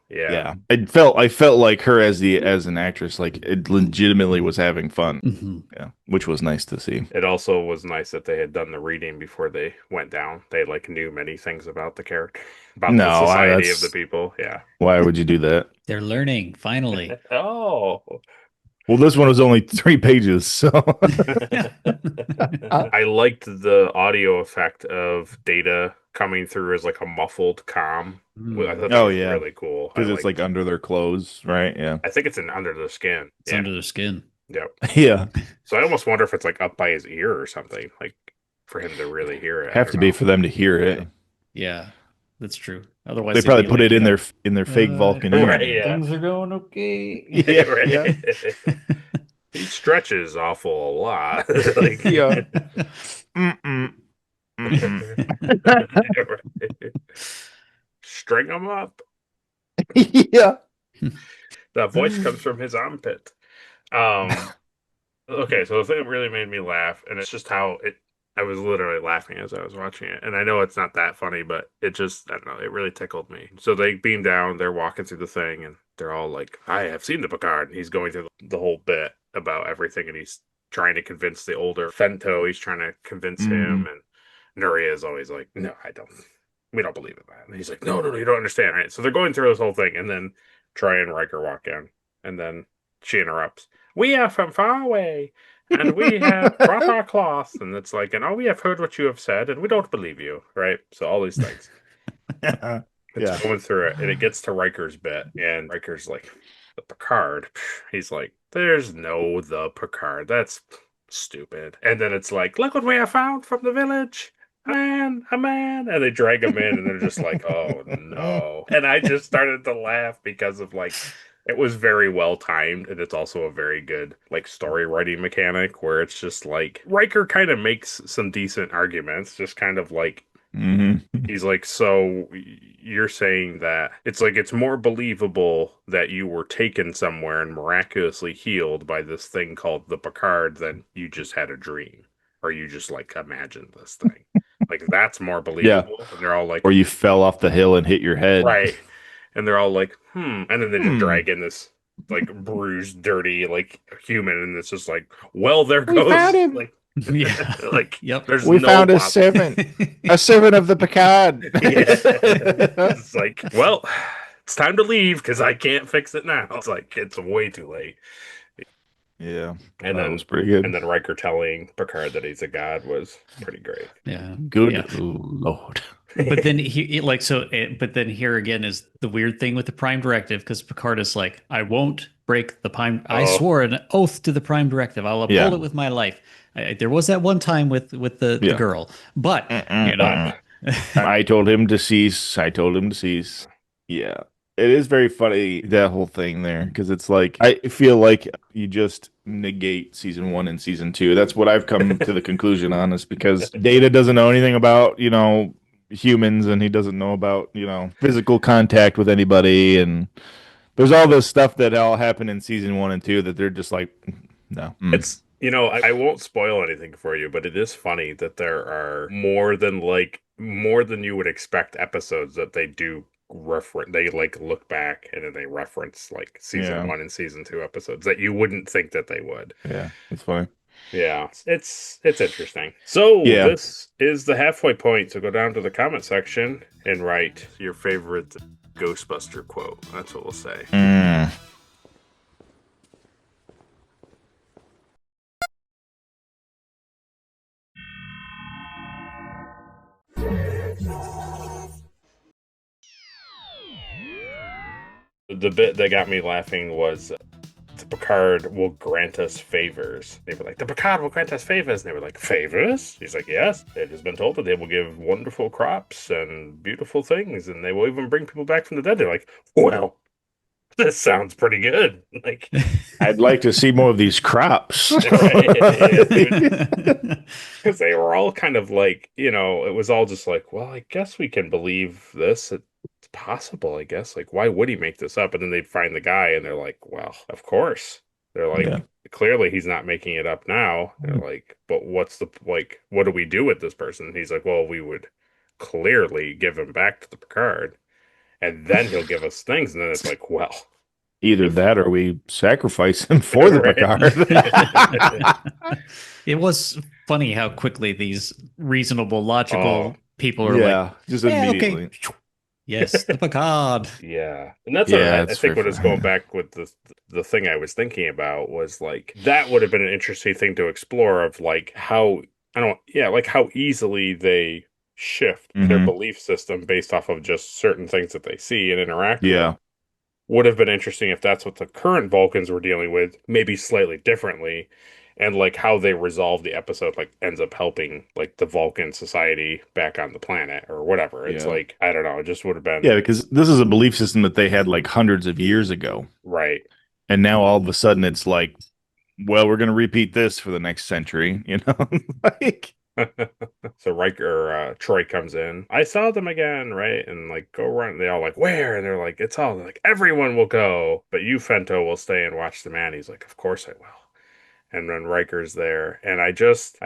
Yeah. I felt like her as an actress, like it legitimately was having fun. Yeah. Which was nice to see. It also was nice that they had done the reading before they went down. They like knew many things about the character, about the society of the people. Yeah. Why would you do that? They're learning finally. Oh. Well, this one was only 3 pages, so I liked the audio effect of Data coming through as like a muffled comm. I thought that was really cool because it's like under their clothes, right? Yeah, I think it's under the skin. It's under the skin. Yep. Yeah. So I almost wonder if it's like up by his ear or something, like for him to really hear it. Have to be for them to hear it. Yeah, that's true. Otherwise, they probably put it in their fake Vulcan ear. Right, yeah. Things are going okay. Yeah, right. Yeah. He stretches awful a lot. Like, yeah. String him up. Yeah. That voice comes from his armpit. Okay, so the thing that really made me laugh, and it's just how I was literally laughing as I was watching it. And I know it's not that funny, but it just, I don't know, it really tickled me. So they beam down, they're walking through the thing, and they're all like, I have seen the Picard. And he's going through the whole bit about everything, and he's trying to convince the older Fento, he's trying to convince him, and Nuria is always like, no, we don't believe in that. And he's like, no, you don't understand, right? So they're going through this whole thing, and then Troy and Riker walk in, and then she interrupts. We are from far away, and we have brought our cloth, and it's like, and we have heard what you have said, and we don't believe you, right? So all these things. It's going through it, and it gets to Riker's bit, and Riker's like, the Picard. He's like, there's no the Picard. That's stupid. And then it's like, look what we have found from the village. A man. And they drag him in, and they're just like, oh no. And I just started to laugh because of like, it was very well timed, and it's also a very good like story writing mechanic where it's just like Riker kind of makes some decent arguments, just kind of like he's like, so you're saying that it's like it's more believable that you were taken somewhere and miraculously healed by this thing called the Picard than you just had a dream or you just like imagined this thing. Like that's more believable. And they're all like, or you fell off the hill and hit your head, right? And they're all like, and then they just drag in this like bruised, dirty, like human, and it's just like, well, there goes like Yeah. Like, Yep. there's We no found a possible- 7 of the Picard. It's like, well, it's time to leave because I can't fix it now. It's like it's way too late. Yeah, And that then was pretty good. And then Riker telling Picard that he's a god was pretty great. Yeah. Good Yeah. Lord. But then but then here again is the weird thing with the Prime Directive, because Picard is like, I won't break the Prime. I swore an oath to the Prime Directive. I'll uphold it with my life. There was that one time with the girl, but you know, I told him to cease. Yeah. It is very funny, that whole thing there, because it's like, I feel like you just negate season 1 and season 2. That's what I've come to the conclusion on, is because Data doesn't know anything about, humans, and he doesn't know about, physical contact with anybody. And there's all this stuff that all happened in season 1 and 2 that they're just like, no. It's, I won't spoil anything for you, but it is funny that there are more than you would expect episodes that they do reference. They look back and then they reference season 1 and season 2 episodes that you wouldn't think that they would. Yeah, it's funny. Yeah, it's interesting. So this is the halfway point. So go down to the comment section and write your favorite Ghostbuster quote. That's what we'll say. The bit that got me laughing was the Picard will grant us favors. They were like, the Picard will grant us favors. And they were like, favors? He's like, yes. It has been told that they will give wonderful crops and beautiful things, and they will even bring people back from the dead. They're like, well, this sounds pretty good. Like, I'd like to see more of these crops. Because they were all kind of like, it was all just like, well, I guess we can believe this. It's possible, I guess. Like, why would he make this up? And then they find the guy and they're like, well, of course. They're like, clearly he's not making it up now. They're like, but what do we do with this person? And he's like, well, we would clearly give him back to the Picard, and then he'll give us things. And then it's like, well, either that or we sacrifice him for the Picard. It was funny how quickly these reasonable, logical people are just immediately. Okay. Yes, the Picard. Yeah. And that's I think what is going back with the thing I was thinking about was that would have been an interesting thing to explore, of how how easily they shift their belief system based off of just certain things that they see and interact with. Would have been interesting if that's what the current Vulcans were dealing with, maybe slightly differently, and how they resolve the episode ends up helping the Vulcan society back on the planet or whatever. It's I don't know, it just would have been because this is a belief system that they had hundreds of years ago, right? And now all of a sudden it's well, we're going to repeat this for the next century, So Troy comes in. I saw them again, right? And go run. They all where? And they're like, it's all everyone will go, but you, Fento, will stay and watch the man. He's like, of course I will. And then Riker's there, and I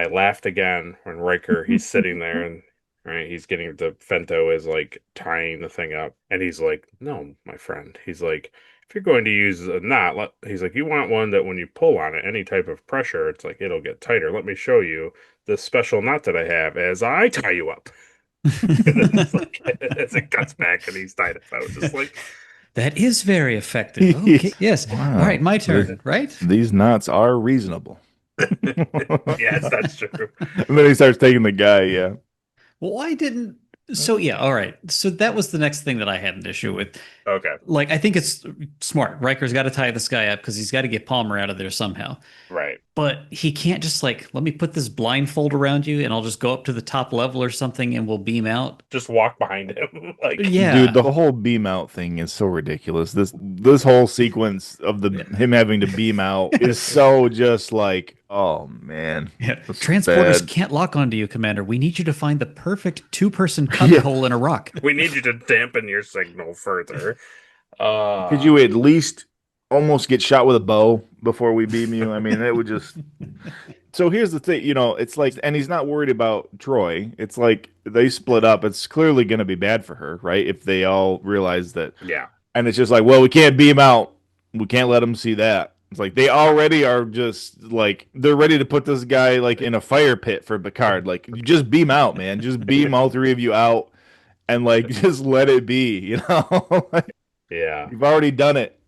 laughed again when Riker, he's sitting there and he's getting Fento is tying the thing up, and he's like, no, my friend. He's like, if you're going to use a knot, he's like, you want one that when you pull on it, any type of pressure, it's it'll get tighter. Let me show you this special knot that I have as I tie you up. And as it cuts back and he's tied up, I was just like, that is very effective. Okay. Yes. Wow. All right, my turn, right? These knots are reasonable. Yes, that's true. And then he starts taking the guy, Well, why didn't... So, all right. So that was the next thing that I had an issue with. Okay. I think it's smart. Riker's got to tie this guy up because he's got to get Palmer out of there somehow. Right. But he can't just let me put this blindfold around you and I'll just go up to the top level or something and we'll beam out. Just walk behind him. Dude, the whole beam out thing is so ridiculous. This whole sequence of him having to beam out is so just oh man. Yeah. Transporters can't lock onto you, Commander. We need you to find the perfect 2-person cut hole in a rock. We need you to dampen your signal further. Could you at least almost get shot with a bow before we beam you? I mean, it would just... So here's the thing, it's and he's not worried about Troy. It's they split up. It's clearly going to be bad for her, right? If they all realize that. Yeah. And it's just well, we can't beam out. We can't let them see that. It's like they already are just like they're ready to put this guy like in a fire pit for Picard. Like, you just beam out, man. Just beam all three of you out and like just let it be, you know? Yeah. You've already done it.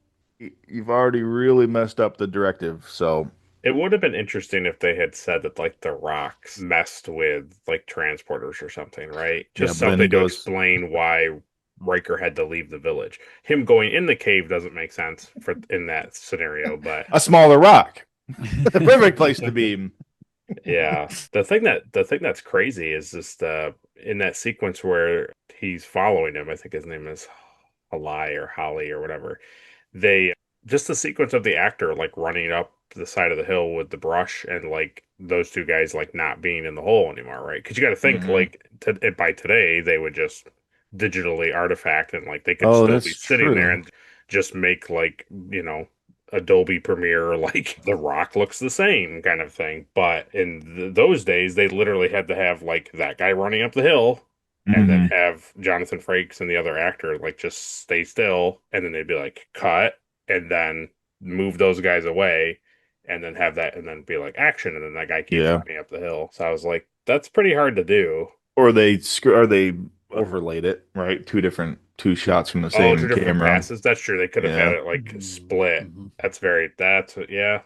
You've already really messed up the directive. So It would have been interesting if they had said that like the rocks messed with like transporters or something, right? yeah, Just but then he something to goes explain why Riker had to leave the village. Him going in the cave doesn't make sense for in that scenario, but a smaller rock. The perfect place to beam. yeah. The thing that's crazy is just in that sequence where he's following him, I think his name is Halai or Holly or whatever. They just the sequence of the actor like running up the side of the hill with the brush and like those two guys like not being in the hole anymore, right? Because you got to think Mhm. like by today they would just digitally artifact and like they could Oh, still be that's sitting there true. and just make like Adobe Premiere like the rock looks the same kind of thing. But in those days they literally had to have like that guy running up the hill and then Mhm. have Jonathan Frakes and the other actor like just stay still, and then they'd be like cut, and then move those guys away, and then have that, and then be like action, and then that guy keeps Yeah. running up the hill. So I was like, that's pretty hard to do. Or they overlaid it, right? Two shots from the Oh, same two different camera. passes. That's true. They could have had Yeah. it like split. Mm-hmm.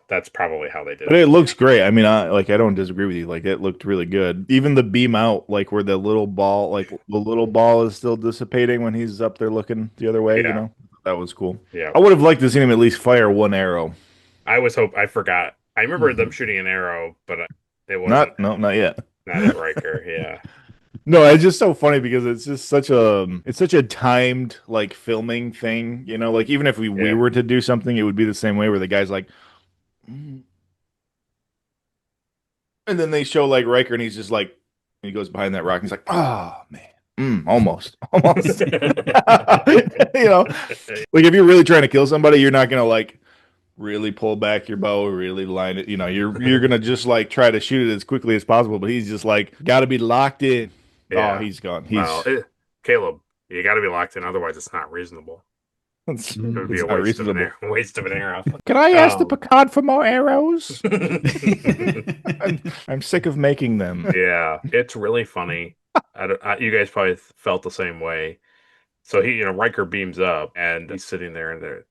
That's probably how they did But it. it looks great. I mean, I don't disagree with you. Like, it looked really good. Even the beam out, like where the little ball is still dissipating when he's up there looking the other way. Yeah, That was cool. yeah. I would have liked to see him at least fire one arrow. I forgot. I remember them shooting an arrow, but it wasn't Not yet. not at Riker. Yeah. No, it's just so funny because it's such a timed like filming thing. Like even if we Yeah. were to do something, it would be the same way where the guy's like, "Mm." And then they show like Riker, and he's just like, he goes behind that rock, and he's like, oh man, almost, almost. Like if you're really trying to kill somebody, you're not gonna like really pull back your bow, really line it. You're gonna just like try to shoot it as quickly as possible. But he's just like, got to be locked in. Yeah. Oh, he's gone. Well, Caleb, you got to be locked in, otherwise it's not reasonable. It would be It's a not waste of reasonable. waste of an arrow. Can I ask the Um, Picard for more arrows? I'm sick of making them. Yeah, it's really funny. You guys probably felt the same way. So Riker beams up and he's sitting there and they're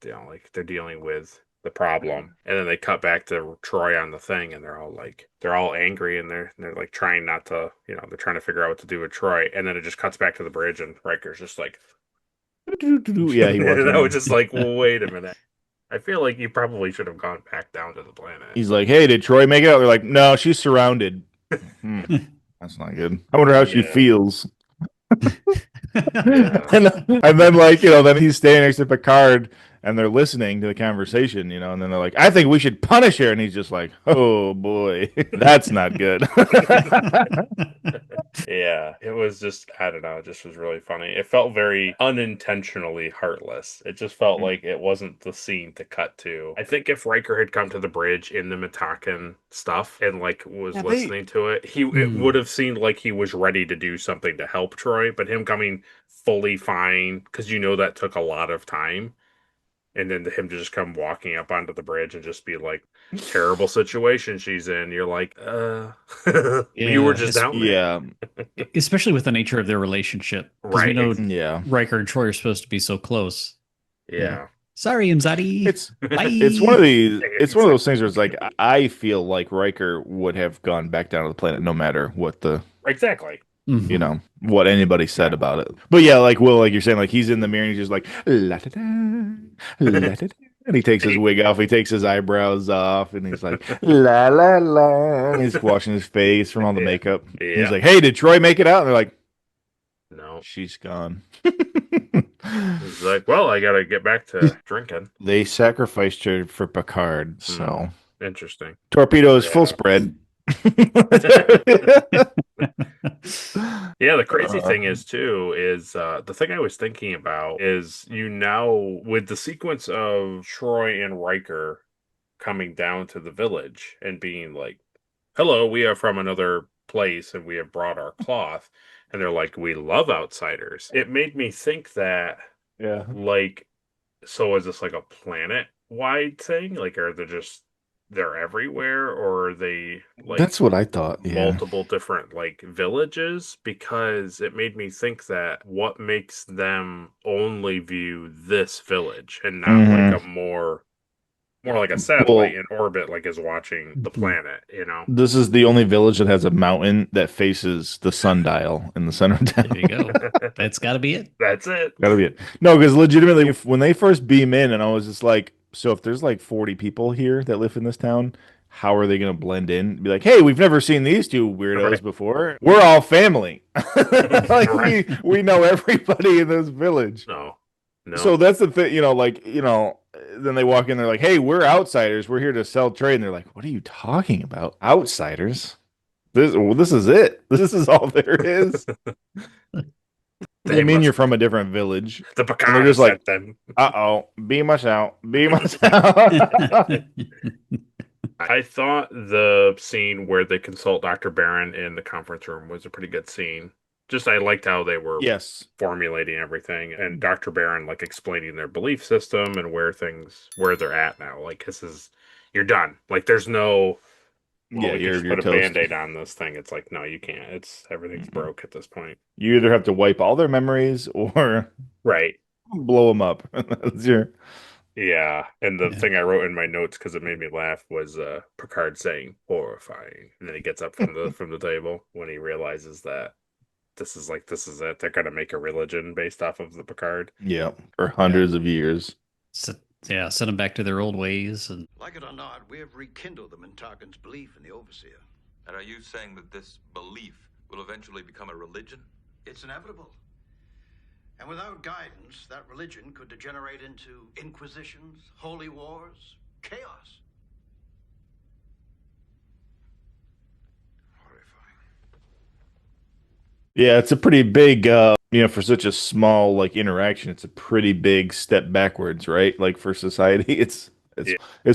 dealing with the problem. And then they cut back to Troy on the thing and they're all angry and they're like trying not to, they're trying to figure out what to do with Troy. And then it just cuts back to the bridge and Riker's just like, Yeah, he walks and I in. was just like, well, wait a minute. I feel like you probably should have gone back down to the planet. He's like, hey, did Troy make it out? They're like, no, she's surrounded. That's not good. I wonder how she Yeah. feels. Yeah. And then like, then he's standing next to Picard and they're listening to the conversation, and then they're like, I think we should punish her. And he's just like, oh boy, that's not good. Yeah, it was just, I don't know, it just was really funny. It felt very unintentionally heartless. It just felt like it wasn't the scene to cut to. I think if Riker had come to the bridge in the Mitakan stuff and like was listening to it, it would have seemed like he was ready to do something to help Troy, but him coming fully fine, because that took a lot of time. And then him to just come walking up onto the bridge and just be like, terrible situation she's in. You're like, you were just down there. Yeah. Especially with the nature of their relationship. Because we Right. know Yeah. Riker and Troy are supposed to be so close. Yeah. Sorry, Imzadi. It's one of these. It's one of those things where it's like I feel like Riker would have gone back down to the planet no matter what Exactly. what anybody said about it. But yeah, like Will, like you're saying, like he's in the mirror and he's just like la da da, la da da. And he takes his wig off, he takes his eyebrows off, and he's like la la la. And he's washing his face from all the makeup. Yeah. He's like, "Hey, did Troy make it out?" And they're like, No. "She's gone." He's like, well, I gotta get back to drinking. They sacrificed her for Picard, so Interesting. torpedo is full spread. Yeah, the crazy thing is the thing I was thinking about is with the sequence of Troy and Riker coming down to the village and being like, hello, we are from another place and we have brought our cloth, and they're like, we love outsiders. It made me think that Yeah. like, so is this like a planet wide thing? Like, are they just they're everywhere, or are they like That's what I thought. Yeah. multiple different like villages? Because it made me think that what makes them only view this village and not like a more like a satellite in orbit, like is watching the planet, you know? This is the only village that has a mountain that faces the sundial in the center of town. There you go. That's got to be it. That's it. Gotta be it. No, because legitimately, when they first beam in, and I was just like, so if there's like 40 people here that live in this town, how are they going to blend in? Be like, hey, we've never seen these two weirdos Right. before. We're all family. Like Right. we know everybody in this village. No. So that's the thing, then they walk in, they're like, hey, we're outsiders. We're here to sell trade. And they're like, what are you talking about? Outsiders? This is it. This is all there is. They mean you're from a different village. The And Picard they're just like, sent them. uh-oh, beam us out. Beam us out. I thought the scene where they consult Dr. Barron in the conference room was a pretty good scene. Just I liked how they were Yes. formulating everything, and Dr. Barron like explaining their belief system and where they're at now. Like you're done. Like there's no we can just you're put a toast. Band-Aid on this thing. It's like, no, you can't. Everything's broke at this point. You either have to wipe all their memories or Right. blow them up. That's your... Yeah, and the thing I wrote in my notes because it made me laugh was Picard saying horrifying, and then he gets up from the table when he realizes that this is it. They're gonna make a religion based off of the Picard. Yeah, for hundreds of years. Send them back to their old ways. And Like it or not, we have rekindled the Mintargan's belief in the Overseer. And are you saying that this belief will eventually become a religion? It's inevitable. And without guidance, that religion could degenerate into inquisitions, holy wars, chaos. Yeah, it's a pretty big, for such a small like interaction, it's a pretty big step backwards, right? Like for society, it's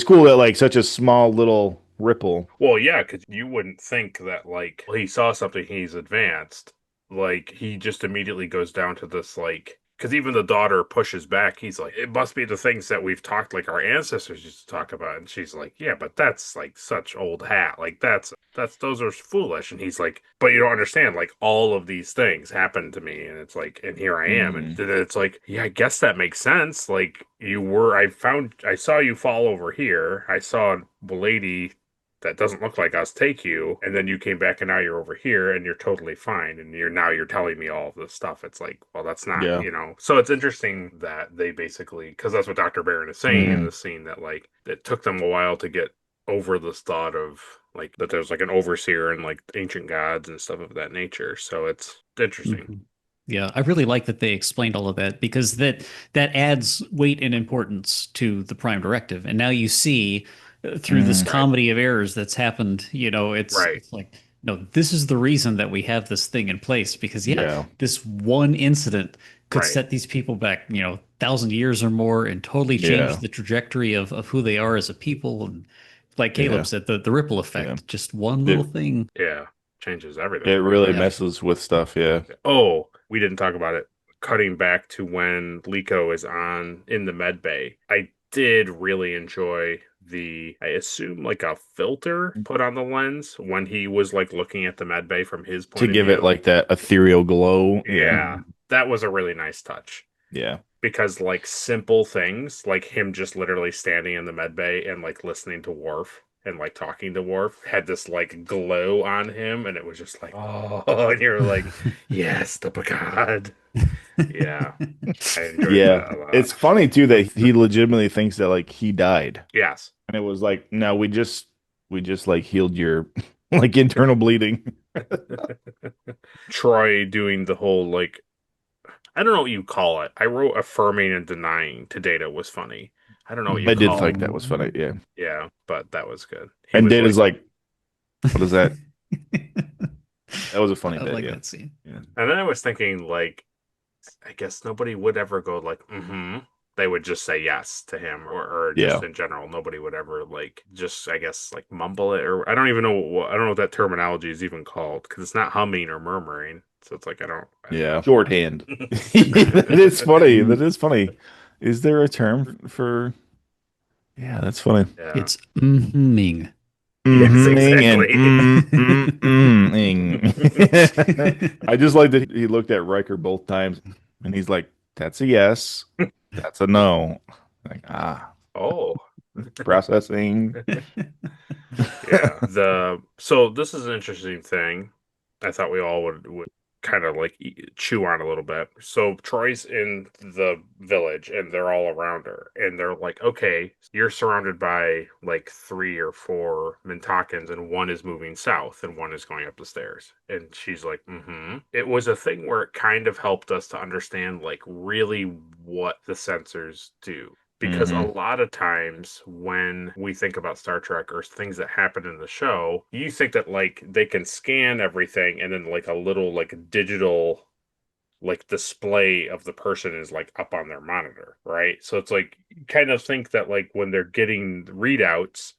cool that like such a small little ripple. Well, yeah, because you wouldn't think that like he saw something, he's advanced. Like he just immediately goes down to this like. Because even the daughter pushes back. He's like, it must be the things that we've talked, like our ancestors used to talk about. And she's like, yeah, but that's like such old hat. Like those are foolish. And he's like, but you don't understand. Like all of these things happened to me, and it's like, and here I am. And then it's like, yeah, I guess that makes sense. Like I saw you fall over here. I saw a lady that doesn't look like us take you, and then you came back and now you're over here and you're totally fine, and you're telling me all of this stuff. It's like, well, that's not, so it's interesting that they basically, because that's what Dr. Barron is saying in the scene, that like it took them a while to get over this thought of like that there's like an overseer and like ancient gods and stuff of that nature. So it's interesting. Yeah, I really like that they explained all of that, because that adds weight and importance to the Prime Directive. And now you see through this comedy of errors that's happened, it's like, no, this is the reason that we have this thing in place, because this one incident could set these people back, 1,000 years or more, and totally change the trajectory of who they are as a people. And like Caleb said, the ripple effect, just one little thing. Yeah, changes everything. It really messes with stuff, Oh, we didn't talk about it. Cutting back to when Liko is in the med bay, I did really enjoy I assume like a filter put on the lens when he was like looking at the med bay from his point to of give view. It like that ethereal glow. Yeah, that was a really nice touch. Yeah. Because like simple things, like him just literally standing in the med bay and like listening to Worf and like talking to Worf had this like glow on him, and it was just like, oh, and you're like, yes, the Picard. Yeah. I enjoyed that a lot. It's funny too that he legitimately thinks that like he died. Yes. And it was like, no, we just like healed your like internal bleeding. Troy doing the whole like, I don't know what you call it. I wrote affirming and denying to Data was funny. I don't know what you I call did it. think that was funny, yeah. Yeah, but that was good. And Data's like, what is that? That was a funny bit, like yeah. that scene. Yeah. And then I was thinking, like, I guess nobody would ever go like, They would just say yes to him, or just in general, nobody would ever like just, I guess, like mumble it, or I don't even know I don't know what that terminology is even called, because it's not humming or murmuring. So it's like I don't shorthand. That is funny. That is funny. Is there a term for Yeah, that's funny. Yeah. It's Ming. Yes, Mm-hmm, exactly. I just like that he looked at Riker both times and he's like, that's a yes. That's a no. Like, Oh. processing. Yeah. So this is an interesting thing. I thought we all would kind of like chew on a little bit. So Troy's in the village and they're all around her and they're like, okay, you're surrounded by like 3 or 4 Mintakans and one is moving south and one is going up the stairs. And she's like, mm-hmm. It was a thing where it kind of helped us to understand like really what the sensors do. Because a lot of times when we think about Star Trek or things that happen in the show, you think that like they can scan everything and then like a little like digital like display of the person is like up on their monitor, right? So it's like you kind of think that like when they're getting readouts,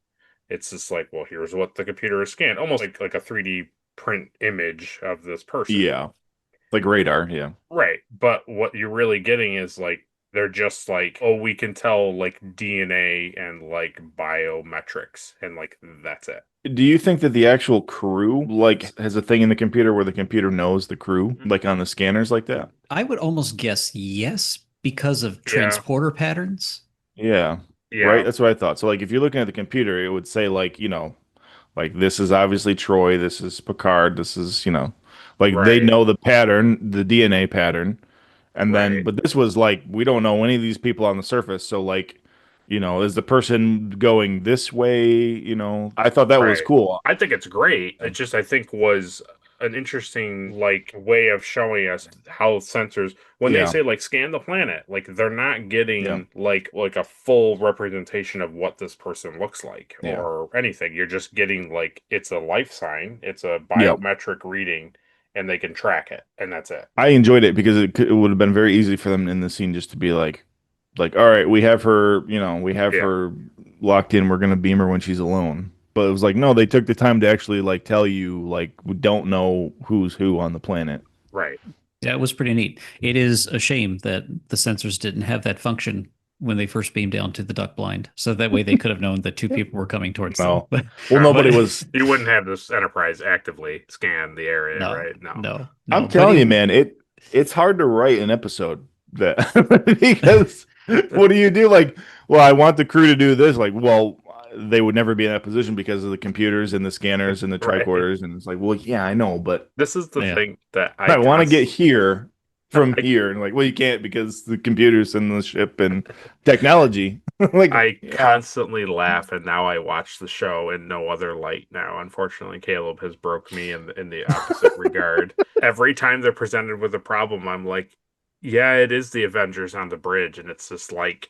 it's just like, well, here's what the computer has scanned, almost like a 3D print image of this person. Yeah. Like radar, yeah. Right. But what you're really getting is like they're just like, oh, we can tell like DNA and like biometrics and like that's it. Do you think that the actual crew like has a thing in the computer where the computer knows the crew, like on the scanners like that? I would almost guess yes because of transporter patterns. Yeah. Right? That's what I thought. So like if you're looking at the computer, it would say like, like this is obviously Troy, this is Picard, this is, like they know the pattern, the DNA pattern. And then, but this was like, we don't know any of these people on the surface. So like, is the person going this way? I thought that was cool. I think it's great. It just, I think was an interesting like way of showing us how sensors, when they say like scan the planet, like they're not getting like a full representation of what this person looks like or anything. You're just getting like, it's a life sign. It's a biometric reading. And they can track it, and that's it. I enjoyed it because it would have been very easy for them in the scene just to be like, all right, we have her, we have her locked in. We're gonna beam her when she's alone. But it was like, no, they took the time to actually like tell you like we don't know who's who on the planet. Right. Yeah, it was pretty neat. It is a shame that the sensors didn't have that function when they first beamed down to the duck blind, so that way they could have known that 2 people were coming towards them. Well, nobody was. You wouldn't have this Enterprise actively scan the area, right? No. I'm telling you, man, it's hard to write an episode that because what do you do? Like, well, I want the crew to do this. Like, well, they would never be in that position because of the computers and the scanners and the tricorders, and it's like, well, yeah, I know, but this is the thing that I want to get here. From here, and like, well, you can't because the computers and the ship and technology. Like, I constantly laugh, and now I watch the show in no other light. Now, unfortunately, Caleb has broke me in the opposite regard. Every time they're presented with a problem, I'm like, yeah, it is the Avengers on the bridge, and it's just like,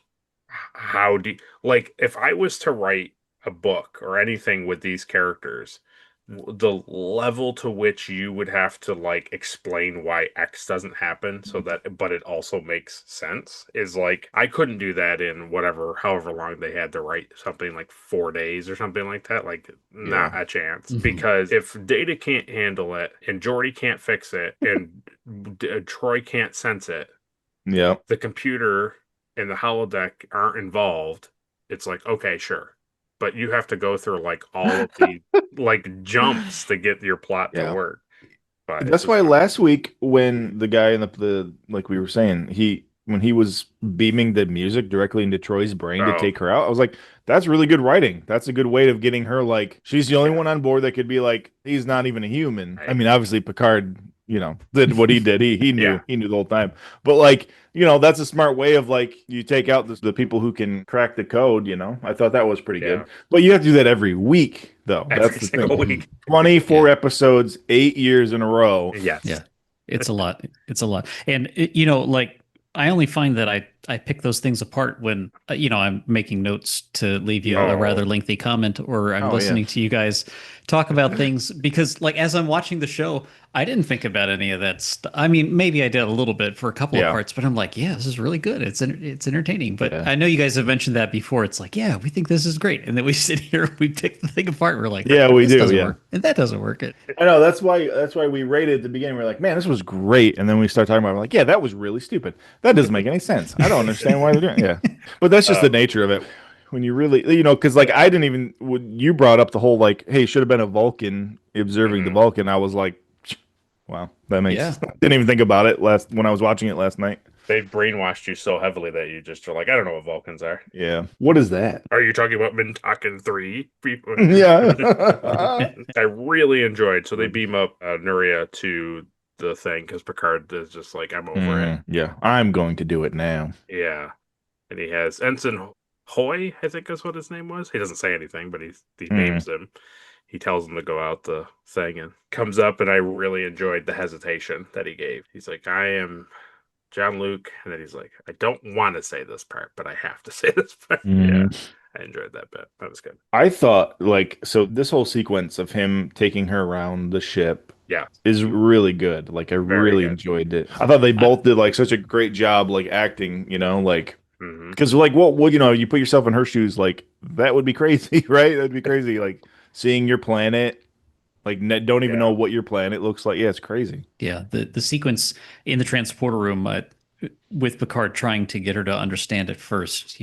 how do like if I was to write a book or anything with these characters, the level to which you would have to like explain why X doesn't happen but it also makes sense is like I couldn't do that in however long they had to write something like 4 days or something like that. Like not a chance. Because if Data can't handle it and Geordi can't fix it and Troy can't sense it, the computer and the holodeck aren't involved, it's like, okay, sure. But you have to go through like all of the like jumps to get your plot to work. But that's why last week when the guy in the like we were saying, when he was beaming the music directly into Troy's brain to take her out, I was like, that's really good writing. That's a good way of getting her like she's the only one on board that could be like, he's not even a human. I mean, obviously Picard, did what he did. He knew the whole time. But like, that's a smart way of like you take out the people who can crack the code, I thought that was pretty good. But you have to do that every week though. That's the thing. Week. 24 episodes, 8 years in a row. Yes. Yeah. It's a lot. It's a lot. And like I only find that I pick those things apart when I'm making notes to leave you a rather lengthy comment, or I'm listening to you guys talk about things, because like as I'm watching the show, I didn't think about any of that stuff. I mean, maybe I did a little bit for a couple of parts, but I'm like, yeah, this is really good. It's entertaining. But I know you guys have mentioned that before. It's like, yeah, we think this is great, and then we sit here, we pick the thing apart. We're like, yeah, we do, work, and that doesn't work. I know that's why we rated at the beginning. We're like, man, this was great, and then we start talking about it, we're like, yeah, that was really stupid. That doesn't make any sense. I don't understand why they're doing it. Yeah, but that's just the nature of it. when you really, because like I didn't even when you brought up the whole like, hey, should have been a Vulcan observing the Vulcan. I was like, wow, that makes. Yeah. Didn't even think about it when I was watching it last night. They brainwashed you so heavily that you just are like, I don't know what Vulcans are. Yeah. What is that? Are you talking about Mintakan 3 people? Yeah. I really enjoyed. So they beam up Nuria to the thing because Picard is just like, I'm over it. Yeah, I'm going to do it now. Yeah. And he has Ensign Hoy, I think is what his name was. He doesn't say anything, but he names him. He tells him to go out the thing and comes up, and I really enjoyed the hesitation that he gave. He's like, I am Jean-Luc, and then he's like, I don't want to say this part, but I have to say this part. Yeah, I enjoyed that bit. That was good. I thought, so this whole sequence of him taking her around the ship is really good. Like, I really enjoyed it. I thought they both did, like, such a great job, like, acting, like, because, like, well, you put yourself in her shoes, like, that would be crazy, right? That'd be crazy, like, seeing your planet, like, don't even know what your planet looks like. Yeah, it's crazy. Yeah, the sequence in the transporter room with Picard trying to get her to understand at first,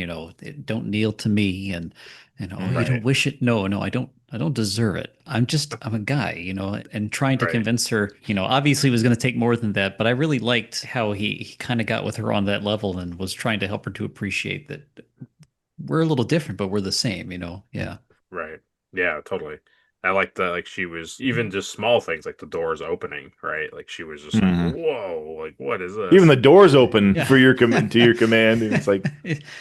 don't kneel to me, and you don't wish it. No, I don't deserve it. I'm a guy, and trying to convince her, obviously it was going to take more than that, but I really liked how he kind of got with her on that level and was trying to help her to appreciate that we're a little different, but we're the same, Yeah. Right. Yeah, totally. I like that, like, she was even just small things like the doors opening, right? Like, she was just like, whoa, like, what is this? Even the doors open for your to your command. And it's like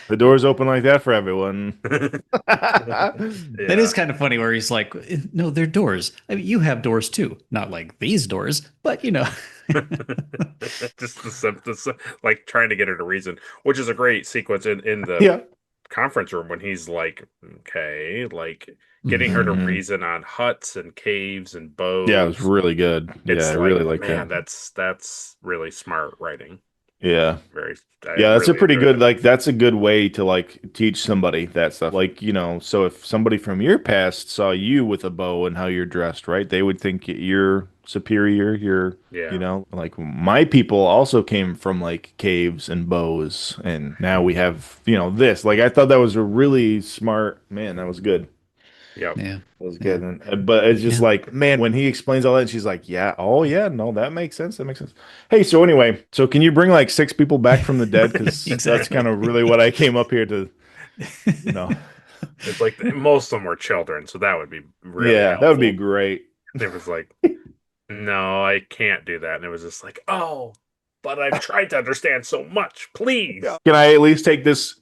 the doors open like that for everyone. That is kind of funny where he's like, no, they're doors. I mean, you have doors too. Not like these doors, but just the like trying to get her to reason, which is a great sequence in the conference room when he's like, okay, like getting her to reason on huts and caves and bows. Yeah, it was really good. I really like that. That's really smart writing. Yeah. That's really a pretty good, like, that's a good way to, like, teach somebody that stuff. Like, so if somebody from your past saw you with a bow and how you're dressed, right, they would think you're superior. Like, my people also came from, like, caves and bows, and now we have, this. Like, I thought that was a really smart, man, that was good. Yeah, that was good. But it's just like, man, when he explains all that, and she's like, no, that makes sense. Hey, so anyway, can you bring like 6 people back from the dead? Because that's kind of really what I came up here to, It's like most of them were children, so that would be really helpful. That would be great. It was like, no, I can't do that. And it was just like, oh, but I've tried to understand so much. Please. Can I at least take this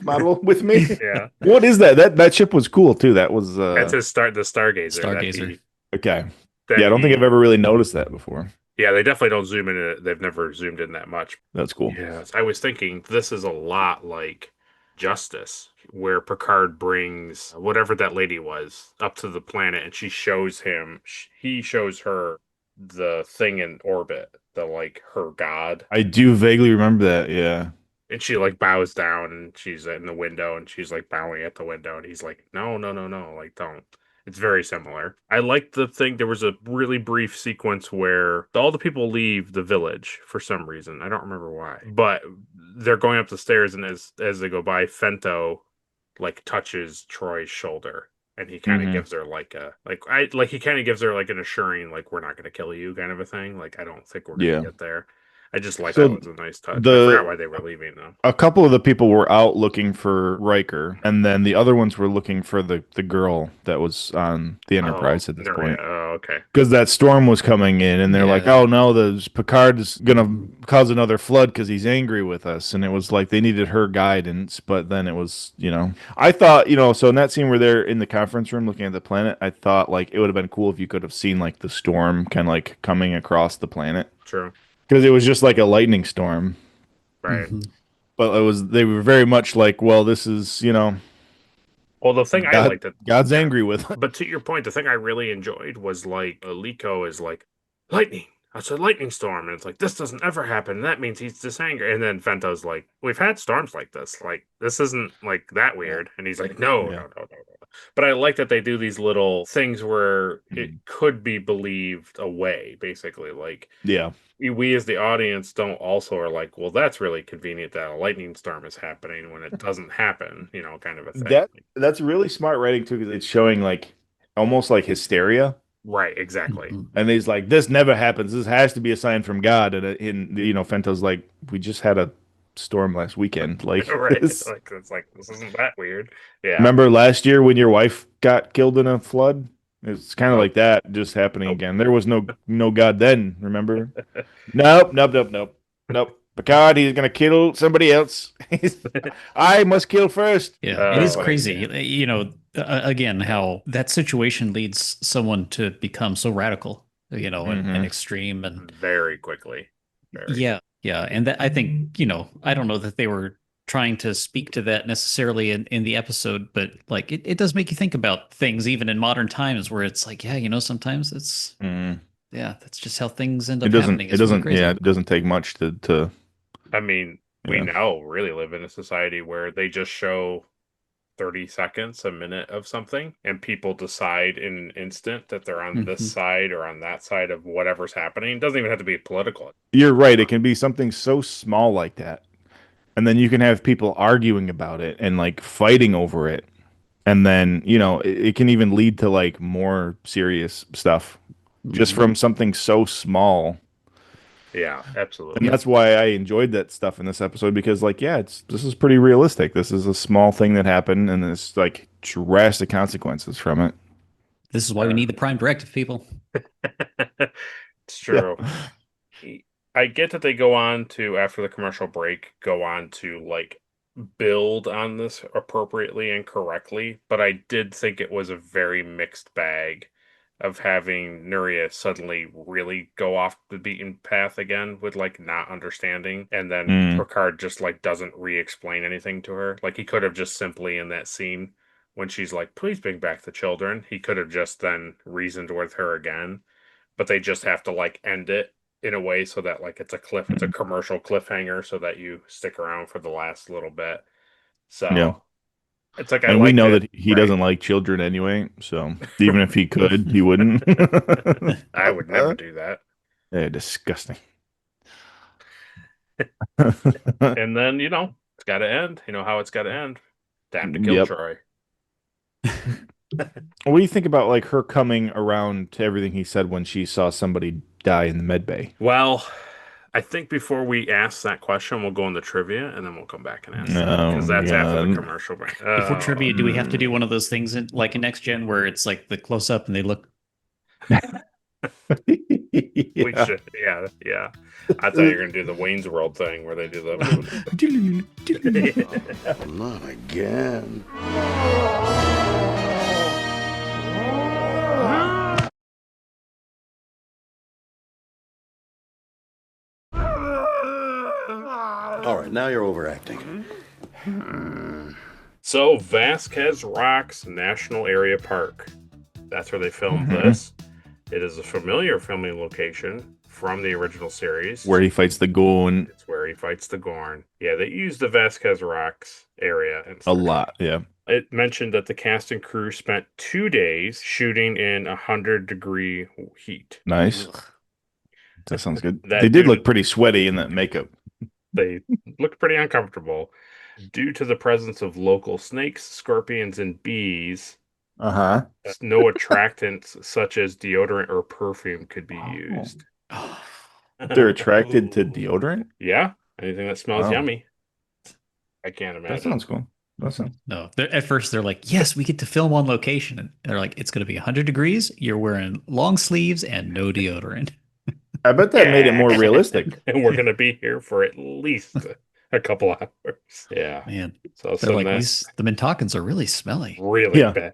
model with me? Yeah. What is that? That ship was cool too. That was that's the Stargazer. Okay. I don't think I've ever really noticed that before. Yeah, they definitely don't zoom in it. They've never zoomed in that much. That's cool. Yeah. I was thinking this is a lot like Justice, where Picard brings whatever that lady was up to the planet, and he shows her the thing in orbit, her god. I do vaguely remember that. Yeah. And she like bows down, and she's in the window, and she's like bowing at the window, and he's like, no, like, don't. It's very similar. I liked the thing. There was a really brief sequence where all the people leave the village for some reason. I don't remember why, but they're going up the stairs, and as they go by, Fento like touches Troy's shoulder, and he kind of gives her he kind of gives her like an assuring, like, we're not going to kill you kind of a thing. Like, I don't think we're going to get there. I just like that was a nice touch. I forgot why they were leaving though. A couple of the people were out looking for Riker, and then the other ones were looking for the girl that was on the Enterprise at this point. Oh, okay. Because that storm was coming in, and they're like, "Oh no, Picard is gonna cause another flood because he's angry with us." And it was like they needed her guidance, but then it was, I thought, so in that scene where they're in the conference room looking at the planet, I thought like it would have been cool if you could have seen like the storm kind of like coming across the planet. True. Because it was just like a lightning storm. Right. But they were very much like, well, this is, Well, the thing I liked that God's angry with. But to your point, the thing I really enjoyed was like Liko is like, lightning. That's a lightning storm. And it's like, this doesn't ever happen. And that means he's just angry. And then Fento's like, we've had storms like this. Like, this isn't like that weird. And he's like, no. But I like that they do these little things where it Mhm. could be believed away, basically. Like, Yeah. we as the audience don't also are like, well, that's really convenient that a lightning storm is happening when it doesn't happen, kind of a thing. That's really smart writing too, because it's showing like almost like hysteria. Right, exactly. And he's like, "This never happens. This has to be a sign from God." And Fento's like, "We just had a storm last weekend. Like Right. this. Like, it's like, this isn't that weird. Yeah. Remember last year when your wife got killed in a flood? It's kind of Nope. like that, just happening Nope. again. There was no God then. Remember? Nope. Picard, he's gonna kill somebody else. I must kill first. Yeah, it is Oh, crazy. Again, how that situation leads someone to become so radical, and extreme, and very quickly. yeah, and that I think, I don't know that they were trying to speak to that necessarily in the episode, but like it does make you think about things even in modern times where it's like, yeah, sometimes it's yeah, that's just how things end up happening. It's really crazy. it doesn't take much to I mean, we now really live in a society where they just show 30 seconds, a minute of something, and people decide in an instant that they're on this side or on that side of whatever's happening. It doesn't even have to be political. You're right. It can be something so small like that. And then you can have people arguing about it and like fighting over it. And then, it can even lead to like more serious stuff just from something so small. Yeah, absolutely. And that's why I enjoyed that stuff in this episode because, like, yeah, this is pretty realistic. This is a small thing that happened, and there's like drastic consequences from it. This is why we need the Prime Directive, people. It's true. Yeah. I get that they go on to, after the commercial break, go on to like build on this appropriately and correctly, but I did think it was a very mixed bag of having Nuria suddenly really go off the beaten path again with like not understanding, and then Picard just like doesn't re-explain anything to her. Like he could have just simply in that scene when she's like, "Please bring back the children," he could have just then reasoned with her again, but they just have to like end it in a way so that like it's a commercial cliffhanger so that you stick around for the last little bit. So Yeah. it's like and we know that he doesn't like children anyway, so even if he could, he wouldn't. I would never do that. They're disgusting. And then, it's got to end. You know how it's got to end. Time to kill Troy. What do you think about like her coming around to everything he said when she saw somebody die in the med bay? Well, I think before we ask that question, we'll go into trivia and then we'll come back and ask that because that's after the commercial break. Before trivia, do we have to do one of those things like in Next Gen where it's like the close up and they look? We should, yeah. I thought you were gonna do the Wayne's World thing where they do the. Not again. All right, now you're overacting. So, Vasquez Rocks National Area Park. That's where they filmed this. It is a familiar filming location from the original series. Where he fights the Gorn. It's where he fights the Gorn. Yeah, they used the Vasquez Rocks area. A lot, yeah. It mentioned that the cast and crew spent 2 days shooting in 100-degree heat. Nice. That sounds good. They did look pretty sweaty in that makeup. They looked pretty uncomfortable. Due to the presence of local snakes, scorpions, and bees, no attractants such as deodorant or perfume could be used. They're attracted to deodorant? Yeah, anything that smells yummy. I can't imagine. That sounds cool. No, at first they're like, yes, we get to film on location. And they're like, it's going to be 100 degrees. You're wearing long sleeves and no deodorant. I bet that made it more realistic. And we're going to be here for at least a couple hours. Yeah. Man. So they're like, the Mintakans are really smelly. Really bad.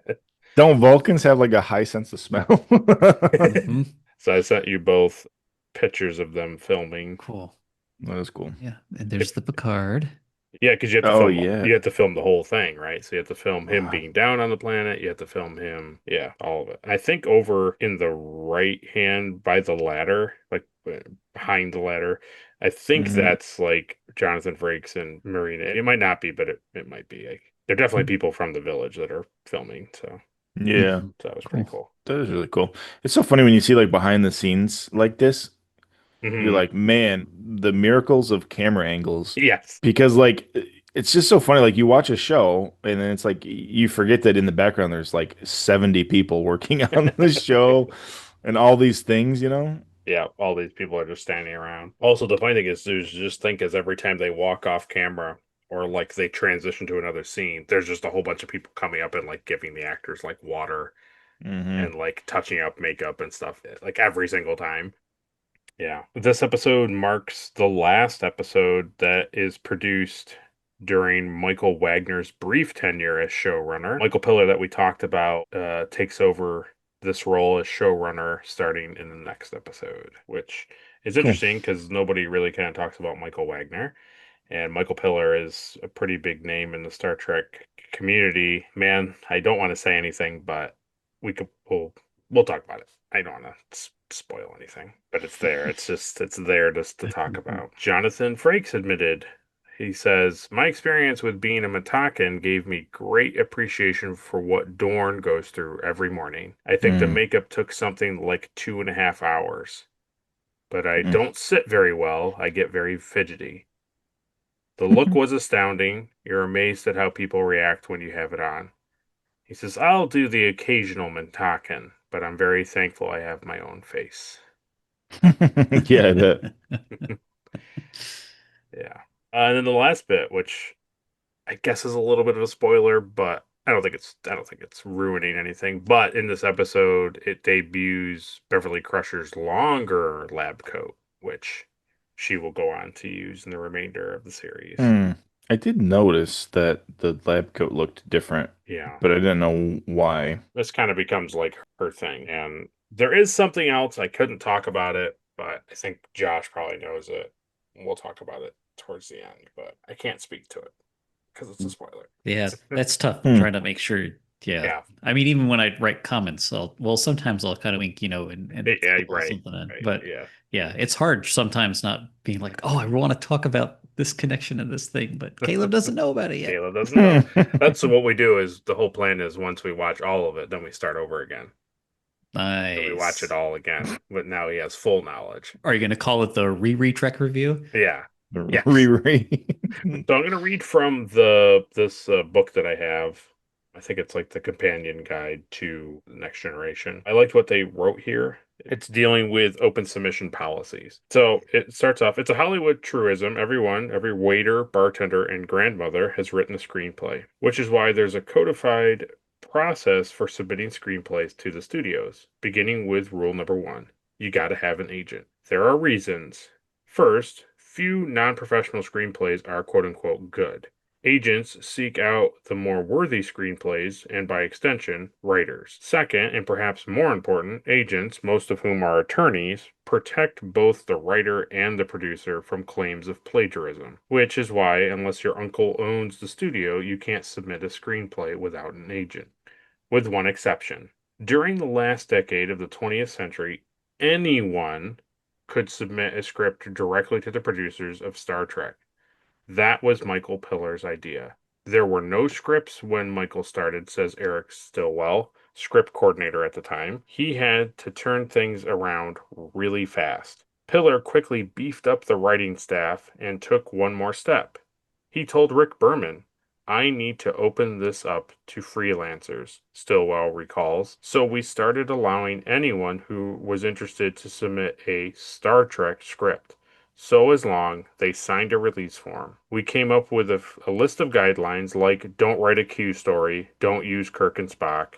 Don't Vulcans have like a high sense of smell? So I sent you both pictures of them filming. Cool. That is cool. Yeah. And there's the Picard. Yeah, because you have to film the whole thing, right? So you have to film him being down on the planet. You have to film him, all of it. I think over in the right hand by the ladder, like behind the ladder, I think that's like Jonathan Frakes and Marina. It might not be, but it might be. They're definitely people from the village that are filming, so Yeah. that was pretty cool. That is really cool. It's so funny when you see like behind the scenes like this. You're Hmm. like, man, the miracles of camera angles. Yes. Because like it's just so funny. Like you watch a show and then it's like you forget that in the background there's like 70 people working on the show and all these things, you know? Yeah, all these people are just standing around. Also, the funny thing is, just think is every time they walk off camera or like they transition to another scene, there's just a whole bunch of people coming up and like giving the actors like water Hmm. and like touching up makeup and stuff, like every single time. Yeah. This episode marks the last episode that is produced during Michael Wagner's brief tenure as showrunner. Michael Piller, that we talked about, takes over this role as showrunner starting in the next episode, which is Cool. interesting because nobody really kind of talks about Michael Wagner. And Michael Piller is a pretty big name in the Star Trek community. Man, I don't want to say anything, but we'll talk about it. I don't want to spoil anything, but it's there. It's there just to talk about. Jonathan Frakes admitted. He says, "My experience with being a Matakan gave me great appreciation for what Dorn goes through every morning. I think the makeup took something like 2.5 hours, but I don't sit very well. I get very fidgety. The look was astounding. You're amazed at how people react when you have it on." He says, "I'll do the occasional Mentaken, but I'm very thankful I have my own face." Yeah, that. Yeah. And then the last bit, which I guess is a little bit of a spoiler, but I don't think it's ruining anything. But in this episode, it debuts Beverly Crusher's longer lab coat, which she will go on to use in the remainder of the series. I did notice that the lab coat looked different, Yeah. but I didn't know why. This kind of becomes like her thing. And there is something else. I couldn't talk about it, but I think Josh probably knows it. We'll talk about it towards the end, but I can't speak to it because it's a spoiler. Yeah, that's tough. Trying to make sure. Yeah. Yeah. I mean, even when I write comments, sometimes I'll kind of wink, and Yeah, pull right. something in. Right, But yeah. yeah, it's hard sometimes not being like, oh, I want to talk about this connection and this thing, but Caleb doesn't know about it yet. Caleb doesn't know. That's what we do. Is the whole plan is once we watch all of it, then we start over again. Nice. So we watch it all again, but now he has full knowledge. Are you going to call it the Trek review? Yeah. Yes. Reread. So I'm going to read from this book that I have. I think it's like the companion guide to the Next Generation. I liked what they wrote here. It's dealing with open submission policies. So it starts off, it's a Hollywood truism. Every waiter, bartender, and grandmother has written a screenplay, which is why there's a codified process for submitting screenplays to the studios, beginning with rule number 1. You got to have an agent. There are reasons. First, few non-professional screenplays are quote-unquote good. Agents seek out the more worthy screenplays and, by extension, writers. Second, and perhaps more important, agents, most of whom are attorneys, protect both the writer and the producer from claims of plagiarism, which is why, unless your uncle owns the studio, you can't submit a screenplay without an agent. With one exception. During the last decade of the 20th century, anyone could submit a script directly to the producers of Star Trek. That was Michael Piller's idea. There were no scripts when Michael started, says Eric Stillwell, script coordinator at the time. He had to turn things around really fast. Piller quickly beefed up the writing staff and took one more step. He told Rick Berman, "I need to open this up to freelancers," Stillwell recalls. So we started allowing anyone who was interested to submit a Star Trek script. So as long they signed a release form. We came up with a list of guidelines like don't write a Q story, don't use Kirk and Spock,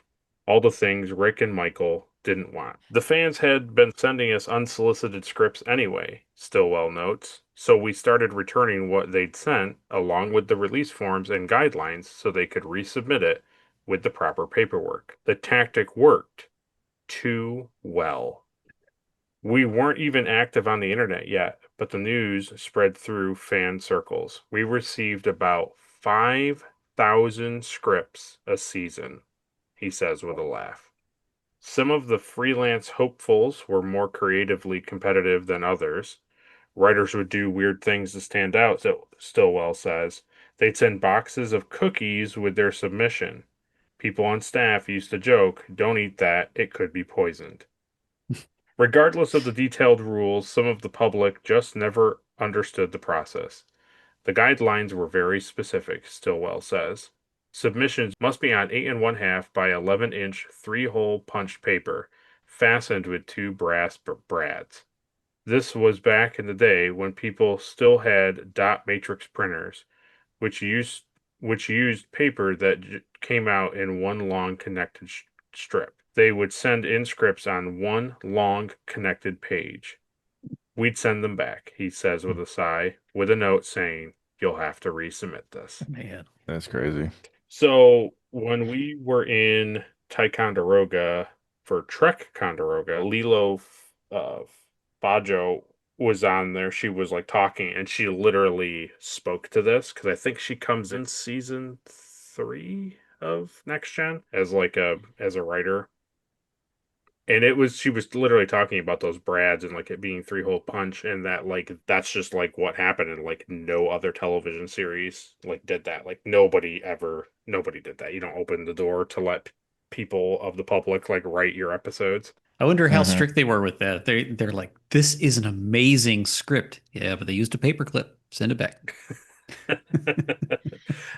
all the things Rick and Michael didn't want. The fans had been sending us unsolicited scripts anyway, Stillwell notes, so we started returning what they'd sent along with the release forms and guidelines so they could resubmit it with the proper paperwork. The tactic worked too well. We weren't even active on the internet yet, but the news spread through fan circles. We received about 5,000 scripts a season, he says with a laugh. Some of the freelance hopefuls were more creatively competitive than others. Writers would do weird things to stand out, so Stillwell says. They'd send boxes of cookies with their submission. People on staff used to joke, don't eat that, it could be poisoned. Regardless of the detailed rules, some of the public just never understood the process. The guidelines were very specific, Stillwell says. Submissions must be on 8 1/2 by 11-inch 3-hole punched paper, fastened with 2 brass brads. This was back in the day when people still had dot matrix printers, which used paper that came out in one long connected strip. They would send in scripts on one long connected page. We'd send them back, he says with a sigh, with a note saying, you'll have to resubmit this. Man, That's crazy. So when we were in Ticonderoga for Trek Conderoga, Lilo Bajo was on there. She was like talking, and she literally spoke to this because I think she comes in season 3 of Next Gen as a writer. And she was literally talking about those brads and like it being 3-hole punch, and that like that's just like what happened, and like no other television series like did that. Like nobody did that. You don't open the door to let people of the public like write your episodes. I wonder how strict they were with that. They're like, this is an amazing script. Yeah, but they used a paperclip. Send it back.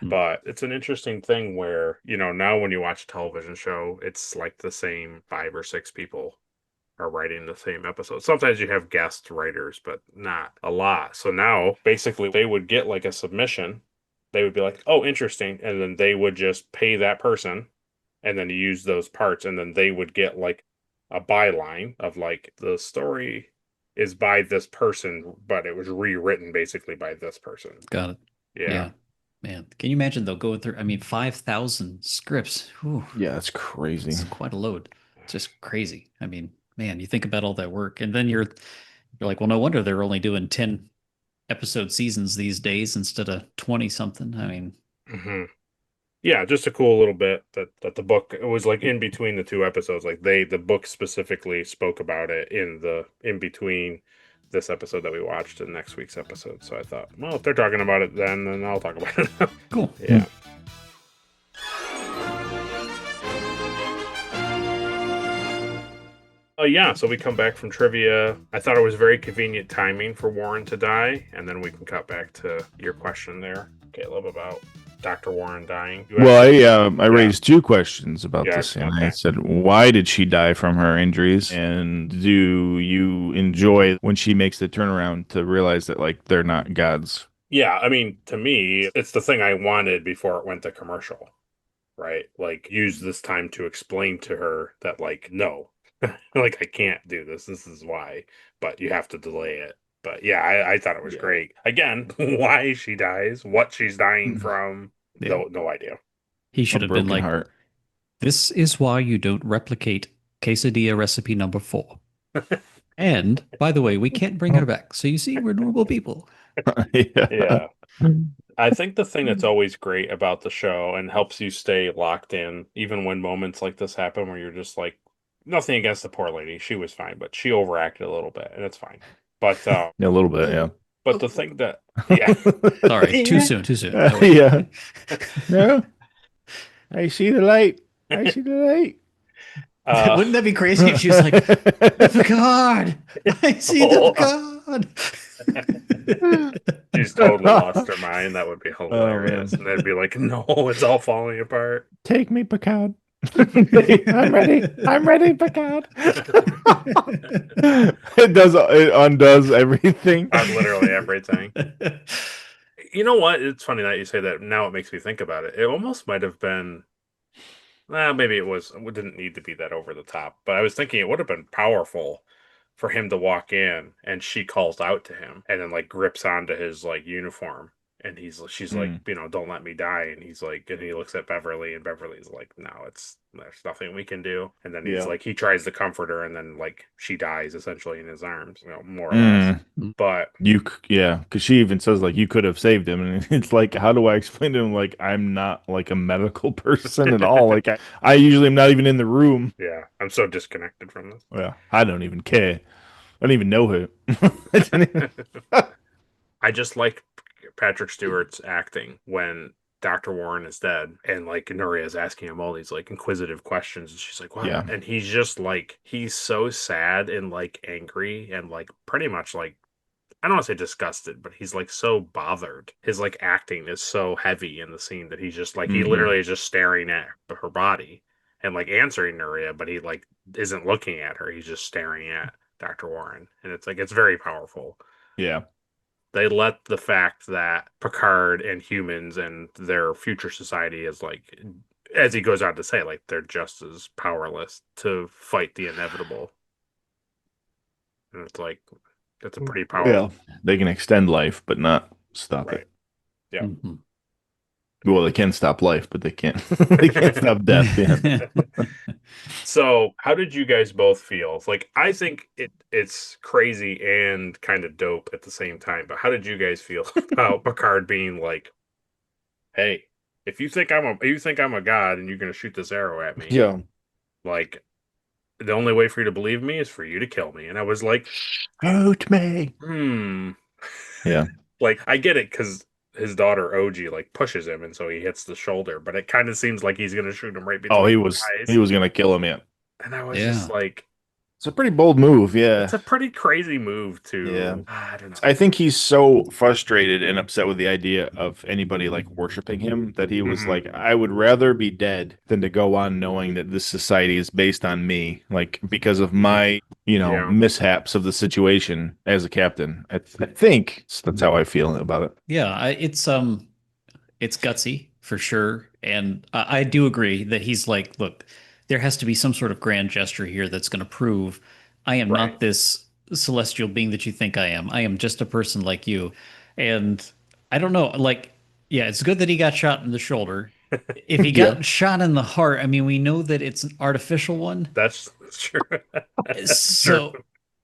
But it's an interesting thing where, now when you watch a television show, it's like the same 5 or 6 people are writing the same episode. Sometimes you have guest writers, but not a lot. So now basically they would get like a submission. They would be like, oh, interesting. And then they would just pay that person and then use those parts. And then they would get like a byline of like the story is by this person, but it was rewritten basically by this person. Got it. Yeah. Man, can you imagine though going through, 5,000 scripts? Whew. Yeah, that's crazy. It's quite a load. It's just crazy. Man, you think about all that work, and then you're like, well, no wonder they're only doing 10 episode seasons these days instead of 20 something. Yeah, just a cool little bit that the book, it was like in between the 2 episodes. Like the book specifically spoke about it in between this episode that we watched and next week's episode. So I thought, well, if they're talking about it then I'll talk about it now. Cool. Yeah. So we come back from trivia. I thought it was very convenient timing for Warren to die, and then we can cut back to your question there, Caleb, about Dr. Warren dying. I raised 2 questions about this. And okay. I said, why did she die from her injuries? And do you enjoy when she makes the turnaround to realize that like they're not gods? Yeah, to me, it's the thing I wanted before it went to commercial, right? Like, use this time to explain to her that, like, no, like, I can't do this. This is why, but you have to delay it. But yeah, I thought it was great. Again, why she dies, what she's dying from, no idea. He should have been like, heart. This is why you don't replicate quesadilla recipe number 4. And by the way, we can't bring her back. So you see, we're normal people. Yeah. I think the thing that's always great about the show and helps you stay locked in, even when moments like this happen where you're just like, nothing against the poor lady. She was fine, but she overacted a little bit, and it's fine. But a little bit, yeah. But the thing that, sorry, too soon. Yeah. No, I see the light. Wouldn't that be crazy if she was like, Picard, I see the Picard. She's totally lost her mind. That would be hilarious. And they'd be like, no, it's all falling apart. Take me, Picard. I'm ready, Picard. It undoes everything. Literally everything. You know what? It's funny that you say that. Now it makes me think about it. It almost might have been, maybe it didn't need to be that over the top, but I was thinking it would have been powerful for him to walk in and she calls out to him and then like grips onto his like uniform. And she's like, don't let me die. And he's like, and he looks at Beverly, and Beverly's like, no, there's nothing we can do. And then he's like, he tries to comfort her, and then like she dies essentially in his arms, more or less. But because she even says like, you could have saved him, and it's like, how do I explain to him like I'm not like a medical person at all? Like I usually am not even in the room. Yeah, I'm so disconnected from this. Yeah, I don't even care. don't even know her. I just like Patrick Stewart's acting when Dr. Warren is dead and like Nuria is asking him all these like inquisitive questions and she's like, what? Yeah. And he's just like, he's so sad and like angry and like pretty much like, I don't want to say disgusted, but he's like so bothered. His like acting is so heavy in the scene that he's just like, he literally is just staring at her body and like answering Nuria, but he like isn't looking at her. He's just staring at Dr. Warren. And it's like, it's very powerful. Yeah. They let the fact that Picard and humans and their future society is like, as he goes on to say, like they're just as powerless to fight the inevitable. And it's like, that's a pretty powerful. Yeah, they can extend life, but not stop it. Yeah. Mm-hmm. Well, they can stop life, but they can't. They can't stop death. Yeah. So, how did you guys both feel? Like, I think it's crazy and kind of dope at the same time. But how did you guys feel about Picard being like, "Hey, if you think I'm a god and you're gonna shoot this arrow at me, Yeah. like, the only way for you to believe me is for you to kill me." And I was like, "Shoot me." Yeah. Like, I get it because his daughter OG like pushes him, and so he hits the shoulder. But it kind of seems like he's gonna shoot him right between. Oh, the eyes. he was gonna kill him. Yeah. And I was just like, it's a pretty bold move. Yeah. It's a pretty crazy move too. Yeah. I don't know. I think he's so frustrated and upset with the idea of anybody like worshiping him that he was like, I would rather be dead than to go on knowing that this society is based on me, like because of my, mishaps of the situation as a captain. I think that's how I feel about it. Yeah, it's gutsy for sure, and I do agree that he's like, look, there has to be some sort of grand gesture here that's going to prove I am not this celestial being that you think I am. I am just a person like you. And I don't know, like, yeah, it's good that he got shot in the shoulder. If he got shot in the heart, I mean, we know that it's an artificial one. That's true. So,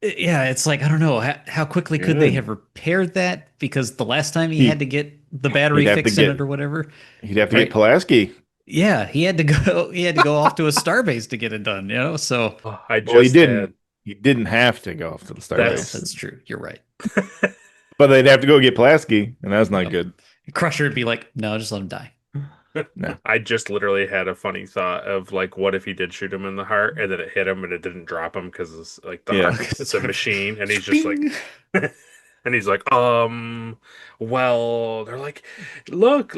yeah, it's like, I don't know, how quickly could they have repaired that? Because the last time he had to get the battery fixed in it or whatever. He'd have to get Pulaski. Yeah, he had to go off to a starbase to get it done, So he didn't. He didn't have to go off to the starbase. That's true. You're right. But they'd have to go get Pulaski, and that's not good. Crusher would be like, no, just let him die. No. I just literally had a funny thought of like, what if he did shoot him in the heart and then it hit him and it didn't drop him because it's like it's a machine and he's just like and he's like, well, they're like, look.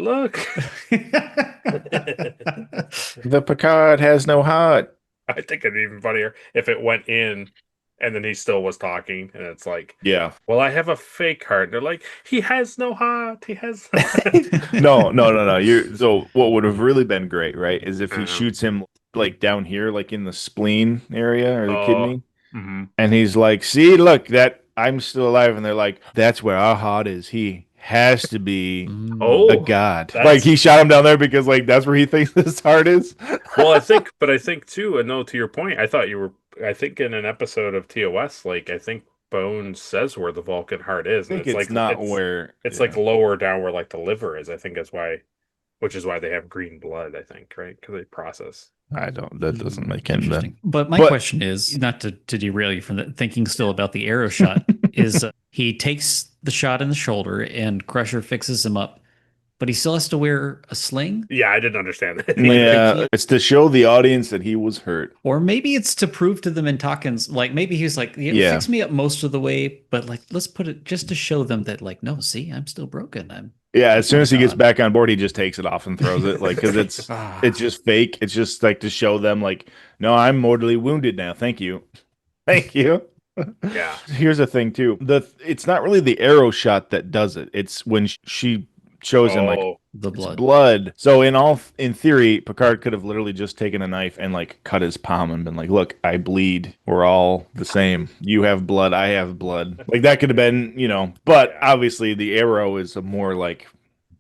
The Picard has no heart. I think it'd be even funnier if it went in and then he still was talking and it's like, yeah, well, I have a fake heart. And they're like, he has no heart. He has no. So what would have really been great, right, is if he shoots him like down here, like in the spleen area or the kidney. And he's like, see, look, that I'm still alive. And they're like, that's where our heart is. He has to be a god. Like he shot him down there because like that's where he thinks his heart is. Well, I think too, and no, to your point, I think in an episode of TOS, like I think Bones says where the Vulcan heart is. I think it's like not where it's like lower down where like the liver is. I think that's why, which is why they have green blood, I think, right? Because they process. That doesn't make any sense. But my question is, not to derail you from thinking still about the arrow shot, is he takes the shot in the shoulder and Crusher fixes him up, but he still has to wear a sling? Yeah, I didn't understand that. Yeah, it's to show the audience that he was hurt. Or maybe it's to prove to the Mintakans, like maybe he was like, fix me up most of the way, but like, let's put it just to show them that like, no, see, I'm still broken. As soon as he gets back on board, he just takes it off and throws it, like because it's just fake. It's just like to show them, like, no, I'm mortally wounded now. Thank you. Yeah. Here's the thing too. It's not really the arrow shot that does it. It's when she shows him like the blood. So in theory, Picard could have literally just taken a knife and like cut his palm and been like, "Look, I bleed. We're all the same. You have blood. I have blood." Like that could have been, But obviously, the arrow is a more like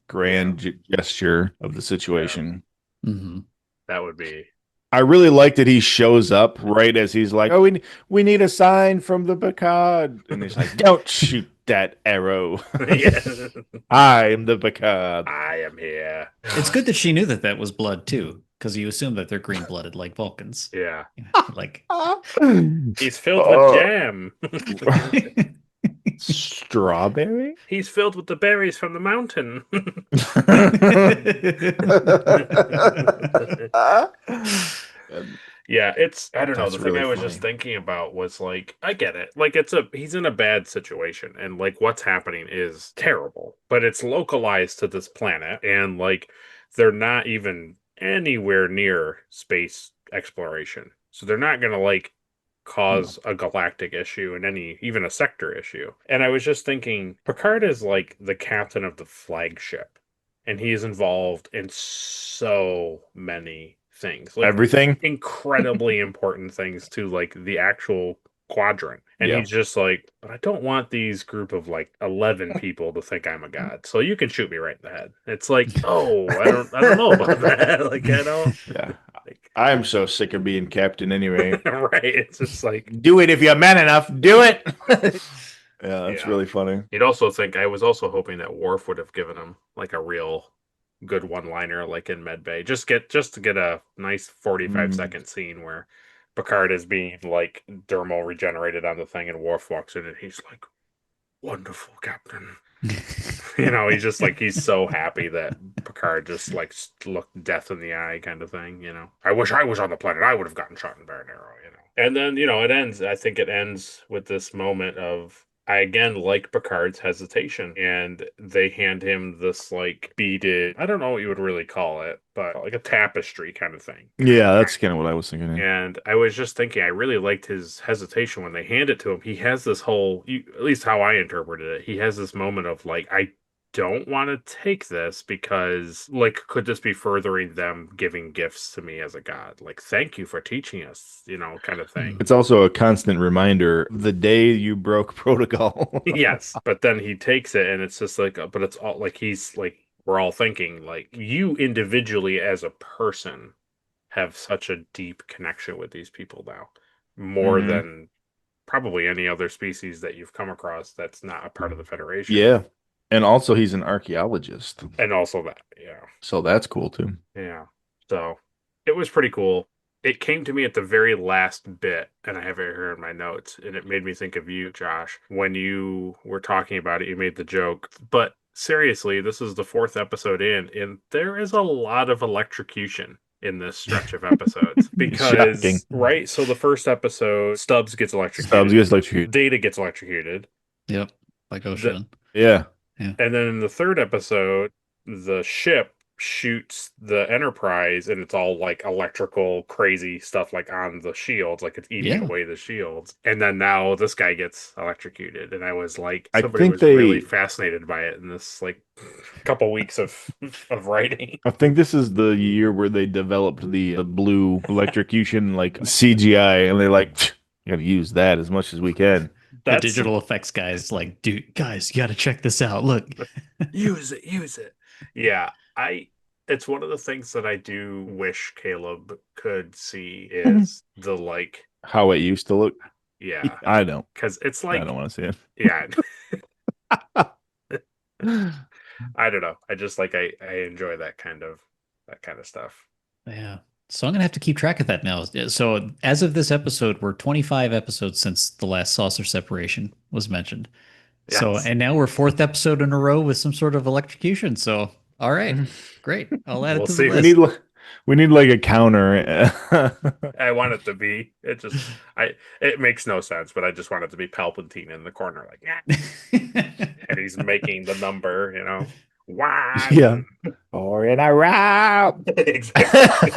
grand gesture of the situation. Mm-hmm. That would be. I really like that he shows up right as he's like, "Oh, we need a sign from the Picard," and he's like, "Don't shoot that arrow." I am the Picard. I am here. It's good that she knew that was blood too, because you assume that they're green-blooded like Vulcans. Yeah. Like he's filled with jam. Strawberry? He's filled with the berries from the mountain. Yeah, I don't know. That's The thing really I was funny. just thinking about was like, I get it. Like he's in a bad situation and like what's happening is terrible, but it's localized to this planet and like they're not even anywhere near space exploration. So they're not going to like cause a galactic issue and even a sector issue. And I was just thinking Picard is like the captain of the flagship and he is involved in so many things. Like Everything? incredibly important things to like the actual quadrant. And Yeah. he's just like, but I don't want these group of like 11 people to think I'm a god. So you can shoot me right in the head. It's like, oh, I don't know about that. Like I don't Yeah. like, I'm so sick of being captain anyway. right. It's just like Do it if you're man enough. Do it. Yeah, that's Yeah. really funny. You'd also think I was also hoping that Worf would have given him like a real good one-liner like in Medbay. Just to get a nice 45-second scene where Picard is being like dermal regenerated on the thing and Worf walks in and he's like, wonderful, Captain. He's just like he's so happy that Picard just like looked death in the eye kind of thing, I wish I was on the planet. I would have gotten shot in by an arrow, And then, it ends. I think it ends with this moment of I again like Picard's hesitation, and they hand him this like beaded, I don't know what you would really call it, but like a tapestry kind of thing. Yeah, that's kind of what I was thinking. And I was just thinking, I really liked his hesitation when they hand it to him. He has this whole, at least how I interpreted it, he has this moment of like, I don't want to take this because like could this be furthering them giving gifts to me as a god, like thank you for teaching us, kind of thing. It's also a constant reminder the day you broke protocol. Yes, but then he takes it and it's just like but it's all like he's like we're all thinking like you individually as a person have such a deep connection with these people now, more than probably any other species that you've come across that's not a part of the Federation. Yeah. And also he's an archaeologist. And also that, yeah. So that's cool too. Yeah. So it was pretty cool. It came to me at the very last bit, and I have it here in my notes, and it made me think of you, Josh. When you were talking about it, you made the joke. But seriously, this is the 4th episode in, and there is a lot of electrocution in this stretch of episodes. Because, Shocking. right? So the first episode, Stubbs gets electrocuted. Data gets electrocuted. Yep. Like Ocean. Yeah. And then in the 3rd episode, the ship shoots the Enterprise and it's all like electrical crazy stuff like on the shields, like it's eating away the shields. And then now this guy gets electrocuted, and I was like, somebody was really fascinated by it in this like couple weeks of writing. I think this is the year where they developed the blue electrocution like CGI, and they're like, you gotta use that as much as we can. The digital effects guys like, dude, guys, you got to check this out. Look, use it. Yeah, it's one of the things that I do wish Caleb could see is the like how it used to look. Yeah, I don't, because it's like I don't want to see it. Yeah, I don't know. I just like I enjoy that kind of stuff. Yeah. So I'm going to have to keep track of that now. So as of this episode, we're 25 episodes since the last saucer separation was mentioned. Yes. So, and now we're 4th episode in a row with some sort of electrocution. So, all right, great. I'll add it to the list. We need like a counter. I want it to be, it makes no sense, but I just want it to be Palpatine in the corner, like, and he's making the number, One. Yeah. Or in a row. Exactly.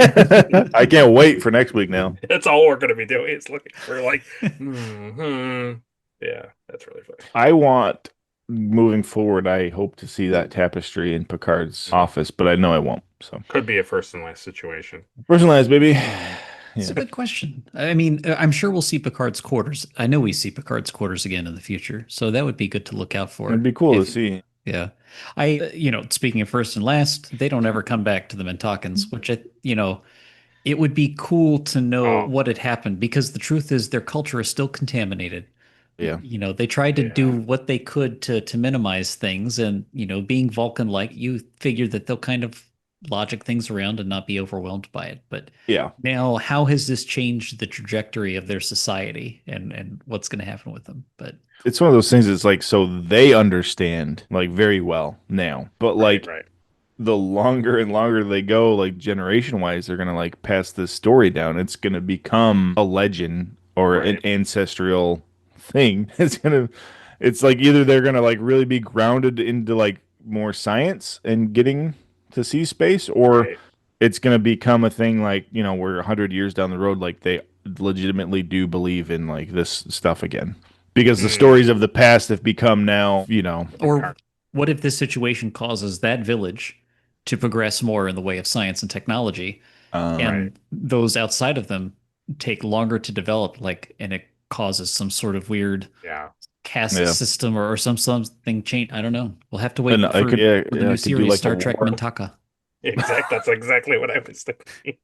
I can't wait for next week now. That's all we're going to be doing. It's looking for like, Yeah, that's really funny. I want, moving forward, I hope to see that tapestry in Picard's office, but I know I won't. So could be a first and last situation. First and last, baby. It's a good question. I mean, I'm sure we'll see Picard's quarters. I know we see Picard's quarters again in the future, so that would be good to look out for. It'd be cool to see. Yeah. Speaking of first and last, they don't ever come back to the Mintakans, which, it would be cool to know what had happened, because the truth is their culture is still contaminated. Yeah. They tried to do what they could to minimize things, and, being Vulcan-like, you figure that they'll kind of, logic things around and not be overwhelmed by it. But Yeah. now, how has this changed the trajectory of their society and what's going to happen with them? But It's one of those things. It's like, so they understand like very well now, but like right. the longer and longer they go, like generation wise, they're gonna like pass this story down. It's gonna become a legend or an Right. ancestral thing. It's like either they're gonna like really be grounded into like more science and getting to see space, or Right. it's gonna become a thing like, you know, we're 100 years down the road, like they legitimately do believe in like this stuff again. Because the stories of the past have become now, you know. or what if this situation causes that village to progress more in the way of science and technology, and those outside of them take longer to develop, like, and it causes some sort of weird caste Yeah. system or something change. I don't know. We'll have to wait And I for, could- yeah, for the yeah, I new could do series, like a Star Trek war. Mintaka. Exactly. That's exactly what I was thinking.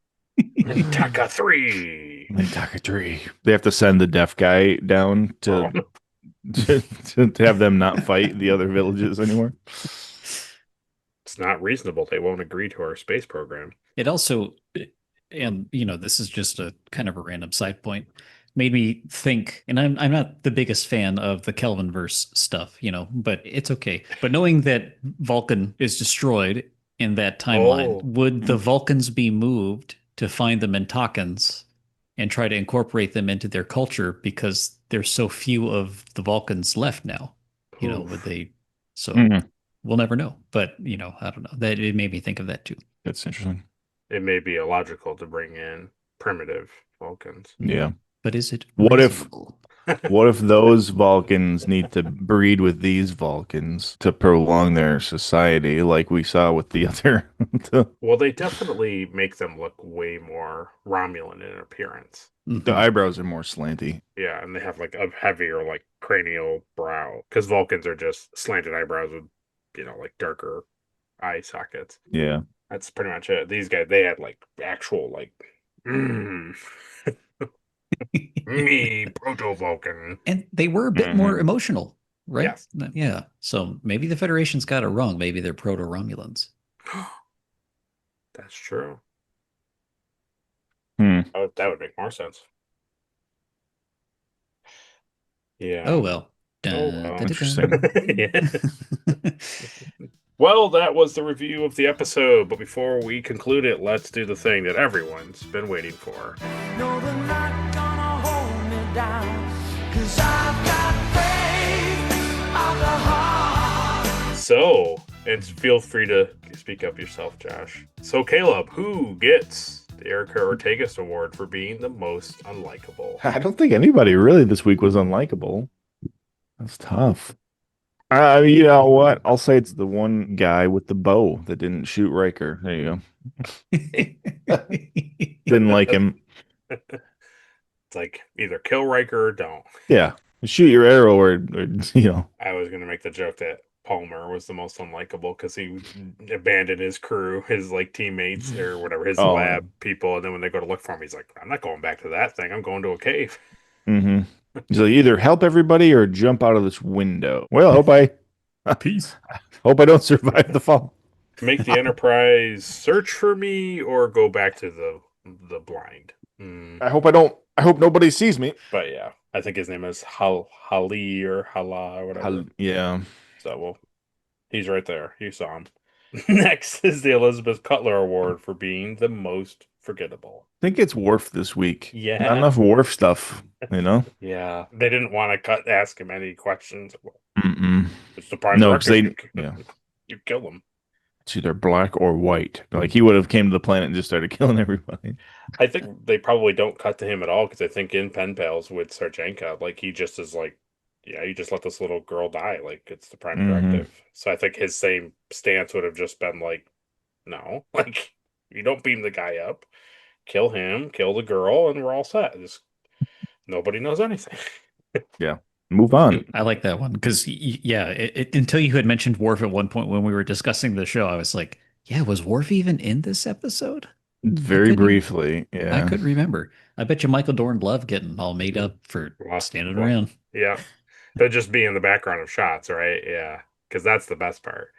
Mintaka 3. Mintaka 3. They have to send the deaf guy down to, to have them not fight the other villages anymore. It's not reasonable. They won't agree to our space program. It also, and you know, this is just a kind of a random side point, made me think, and I'm not the biggest fan of the Kelvinverse stuff, you know, but it's okay. But knowing that Vulcan is destroyed in that timeline, would the Vulcans be moved to find the Mintakans and try to incorporate them into their culture because there's so few of the Vulcans left now? You know, would they? So we'll never know. But you know, I don't know. That it made me think of that too. That's interesting. It may be illogical to bring in primitive Vulcans. Yeah. But is it what reasonable? What if those Vulcans need to breed with these Vulcans to prolong their society, like we saw with the other? Well, they definitely make them look way more Romulan in appearance. The eyebrows are more slanty. Yeah, and they have like a heavier, like cranial brow, because Vulcans are just slanted eyebrows with, you know, like darker eye sockets. Yeah. That's pretty much it. These guys, they had like actual like me, Proto Vulcan. And they were a bit more emotional, right? Yes. Yeah. So maybe the Federation's got it wrong. Maybe they're Proto Romulans. That's true. Oh, that would make more sense. Yeah. Oh well. Interesting. Yeah. Well, that was the review of the episode. But before we conclude it, let's do the thing that everyone's been waiting for. No, they're not gonna hold me down, 'cause I've got faith of the heart. So, and feel free to speak up yourself, Josh. So, Caleb, who gets the Erica Ortegas Award for being the most unlikable? I don't think anybody really this week was unlikable. That's tough. You know what? I'll say it's the one guy with the bow that didn't shoot Riker. There you go. Didn't like him. It's like either kill Riker or don't. Yeah. Shoot your arrow or you know. I was going to make the joke that Palmer was the most unlikable because he abandoned his crew, his like teammates or whatever, his lab people. And then when they go to look for him, he's like, I'm not going back to that thing. I'm going to a cave. Mm-hmm. So either help everybody or jump out of this window. Well, peace. Hope I don't survive the fall. Make the Enterprise search for me or go back to the blind. I hope nobody sees me. But yeah, I think his name is Hali or Hala or whatever. Yeah. So well, he's right there. You saw him. Next is the Elizabeth Cutler Award for being the most forgettable. I think it's Worf this week. Yeah. Not enough Worf stuff, you know? Yeah. They didn't want to ask him any questions. It's the prime No, because directive. You kill him. It's either black or white. Like he would have came to the planet and just started killing everybody. I think they probably don't cut to him at all because I think in Pen Pals with Sarchenka, like he just is like, yeah, you just let this little girl die. Like it's the prime directive. So I think his same stance would have just been like, no, like you don't beam the guy up, kill him, kill the girl, and we're all set. Just nobody knows anything. Yeah. Move on. I like that one because, yeah, until you had mentioned Worf at one point when we were discussing the show, I was like, yeah, was Worf even in this episode? Very briefly, yeah. I couldn't remember. I bet you Michael Dorn loved getting all made up for standing around. Yeah. They'll just be in the background of shots, right? Yeah. Because that's the best part.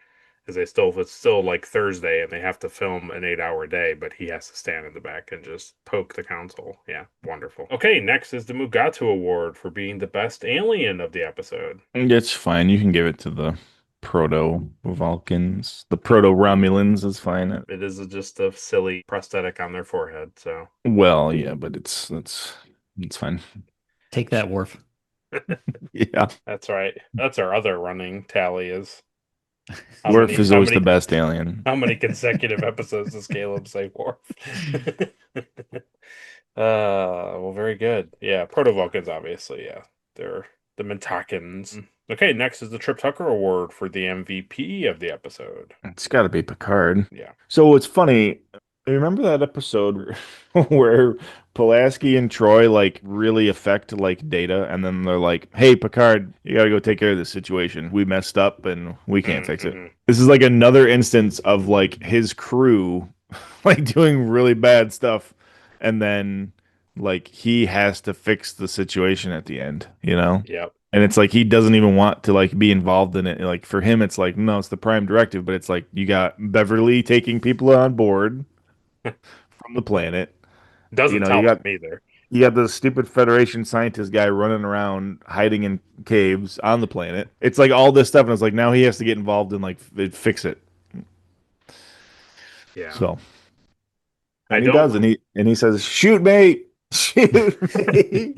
Because it's still like Thursday and they have to film an 8-hour day, but he has to stand in the back and just poke the console. Yeah, wonderful. Okay, next is the Mugatu Award for being the best alien of the episode. It's fine. You can give it to the Proto-Vulcans. The Proto-Romulans is fine. It is just a silly prosthetic on their forehead, so. Well, yeah, but it's fine. Take that, Worf. Yeah. That's right. That's our other running tally is. Worf is always the best alien. How many consecutive episodes does Caleb say Worf? Well, very good. Yeah, Proto-Vulcans, obviously, yeah. They're the Mintakans. Okay, next is the Trip Tucker Award for the MVP of the episode. It's got to be Picard. Yeah. So it's funny. Remember that episode where Pulaski and Troy like really affect like Data, and then they're like, "Hey, Picard, you got to go take care of this situation. We messed up, and we can't fix it." This is like another instance of like his crew like doing really bad stuff, and then like he has to fix the situation at the end. You know? Yep. And it's like he doesn't even want to like be involved in it. Like for him, it's like no, it's the Prime Directive, but it's like you got Beverly taking people on board from the planet. Doesn't tell them either. You got the stupid Federation scientist guy running around hiding in caves on the planet. It's like all this stuff, and it's like now he has to get involved and like fix it. Yeah. So, and he does, and he says, "Shoot me." Shoot me.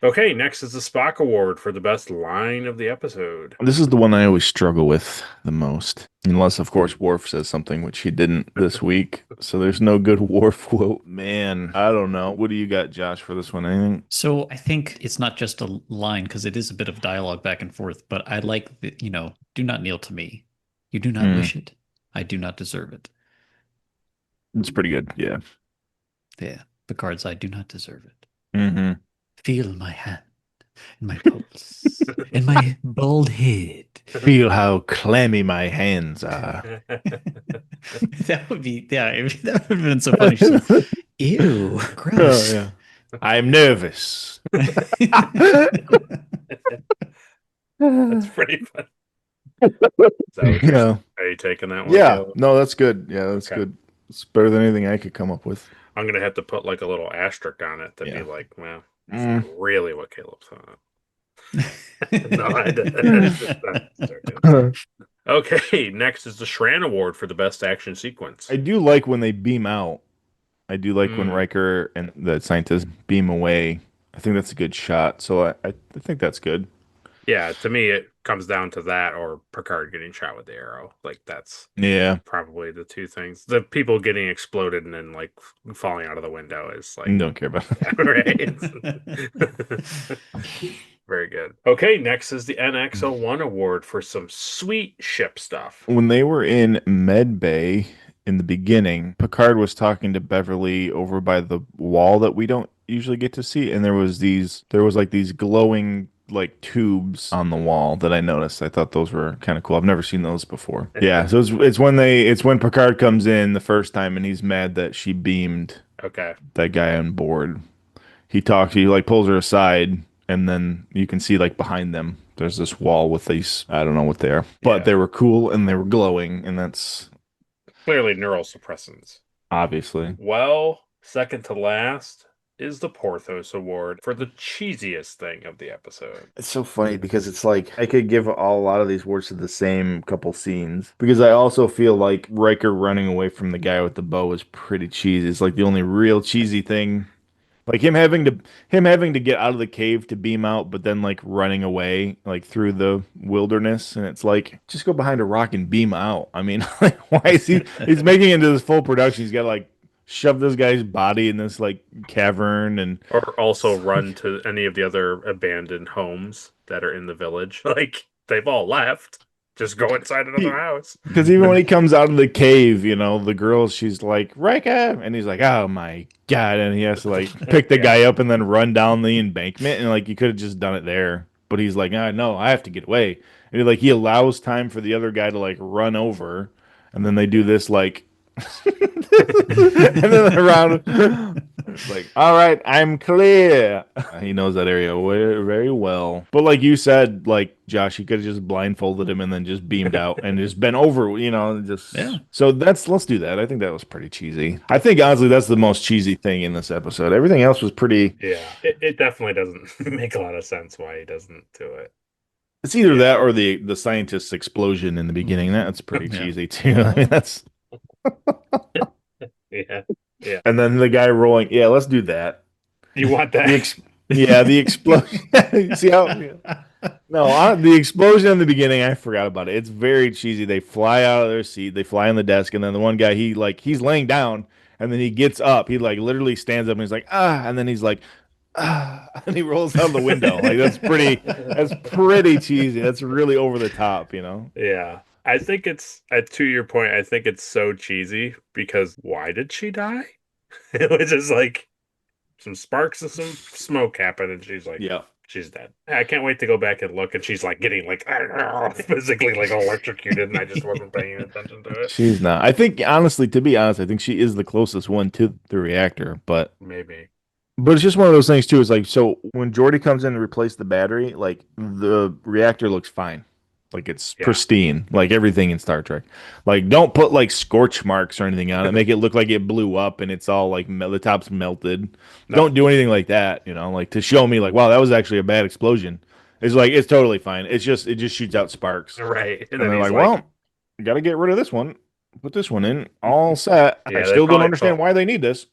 Okay, next is the Spock Award for the best line of the episode. This is the one I always struggle with the most. Unless, of course, Worf says something, which he didn't this week. So there's no good Worf quote. Man, I don't know. What do you got, Josh, for this one? Anything? So I think it's not just a line because it is a bit of dialogue back and forth, but I like, do not kneel to me. You do not wish it. I do not deserve it. It's pretty good. Yeah. Yeah. Picard's I do not deserve it. Mm-hmm. Feel my hand in my pulse, in my bald head. Feel how clammy my hands are. That would be, that would have been so funny. Like, ew, gross. Oh, yeah. I'm nervous. That's pretty funny. Are you taking that one? Yeah. Caleb? No, that's good. Yeah, that's good. It's better than anything I could come up with. I'm going to have to put like a little asterisk on it to be like, well, that's really what Caleb thought. No, I didn't. Okay, next is the Shran Award for the best action sequence. I do like when they beam out. I do like when Riker and the scientists beam away. I think that's a good shot. So I think that's good. Yeah, to me, it comes down to that or Picard getting shot with the arrow. Like, that's probably the two things. The people getting exploded and then, like, falling out of the window is, like... Don't care about that. Right? Very good. Okay, next is the NX-01 Award for some sweet ship stuff. When they were in Med Bay in the beginning, Picard was talking to Beverly over by the wall that we don't usually get to see, and there was these glowing like tubes on the wall that I noticed. I thought those were kind of cool. I've never seen those before. Yeah, so it's when Picard comes in the first time and he's mad that she beamed that guy on board. He like pulls her aside, and then you can see like behind them there's this wall with these, I don't know what they are, but they were cool and they were glowing, and that's clearly neural suppressants. Obviously. Well, second to last is the Porthos Award for the cheesiest thing of the episode. It's so funny because it's like I could give a lot of these awards to the same couple scenes, because I also feel like Riker running away from the guy with the bow is pretty cheesy. It's like the only real cheesy thing. Like him having to get out of the cave to beam out, but then like running away like through the wilderness, and it's like just go behind a rock and beam out. I mean, like, why is he's making it into this full production? He's got to like shove this guy's body in this like cavern, and or also run to any of the other abandoned homes that are in the village. Like they've all left. Just go inside another house. Because even when he comes out of the cave, the girl, she's like, Riker! And he's like, oh my God. And he has to like pick the guy up and then run down the embankment. And like, you could have just done it there. But he's like, no, I have to get away. And he allows time for the other guy to like run over. And then they do this like, and then around, It's like, all right, I'm clear. He knows that area very well. But like you said, like Josh, he could have just blindfolded him and then just beamed out and just been over, just So let's do that. I think that was pretty cheesy. I think honestly that's the most cheesy thing in this episode. Everything else was pretty. Yeah, it definitely doesn't make a lot of sense why he doesn't do it. It's either that or the scientist's explosion in the beginning. That's pretty cheesy too. I mean, that's yeah. And then the guy rolling. Yeah, let's do that. You want that? The explosion. See how? No, the explosion in the beginning. I forgot about it. It's very cheesy. They fly out of their seat. They fly on the desk, and then the one guy he's laying down, and then he gets up. He like literally stands up, and he's like and then he's like. And he rolls out the window. Like that's pretty cheesy. That's really over the top, Yeah. I think it's to your point, I think it's so cheesy because why did she die? It was just like some sparks and some smoke happened and she's like, yeah, she's dead. I can't wait to go back and look and she's like getting like physically like electrocuted and I just wasn't paying attention to it. She's not. I think honestly, to be honest, I think she is the closest one to the reactor, but maybe. But it's just one of those things too. It's like, so when Geordi comes in to replace the battery, like the reactor looks fine. Like it's pristine, like everything in Star Trek. Like don't put like scorch marks or anything on it. Make it look like it blew up and it's all like the top's melted. No. Don't do anything like that, like to show me like, wow, that was actually a bad explosion. It's like, it's totally fine. It just shoots out sparks. Right. And they're like, well, you got to get rid of this one. Put this one in, all set. I still don't understand why they need this.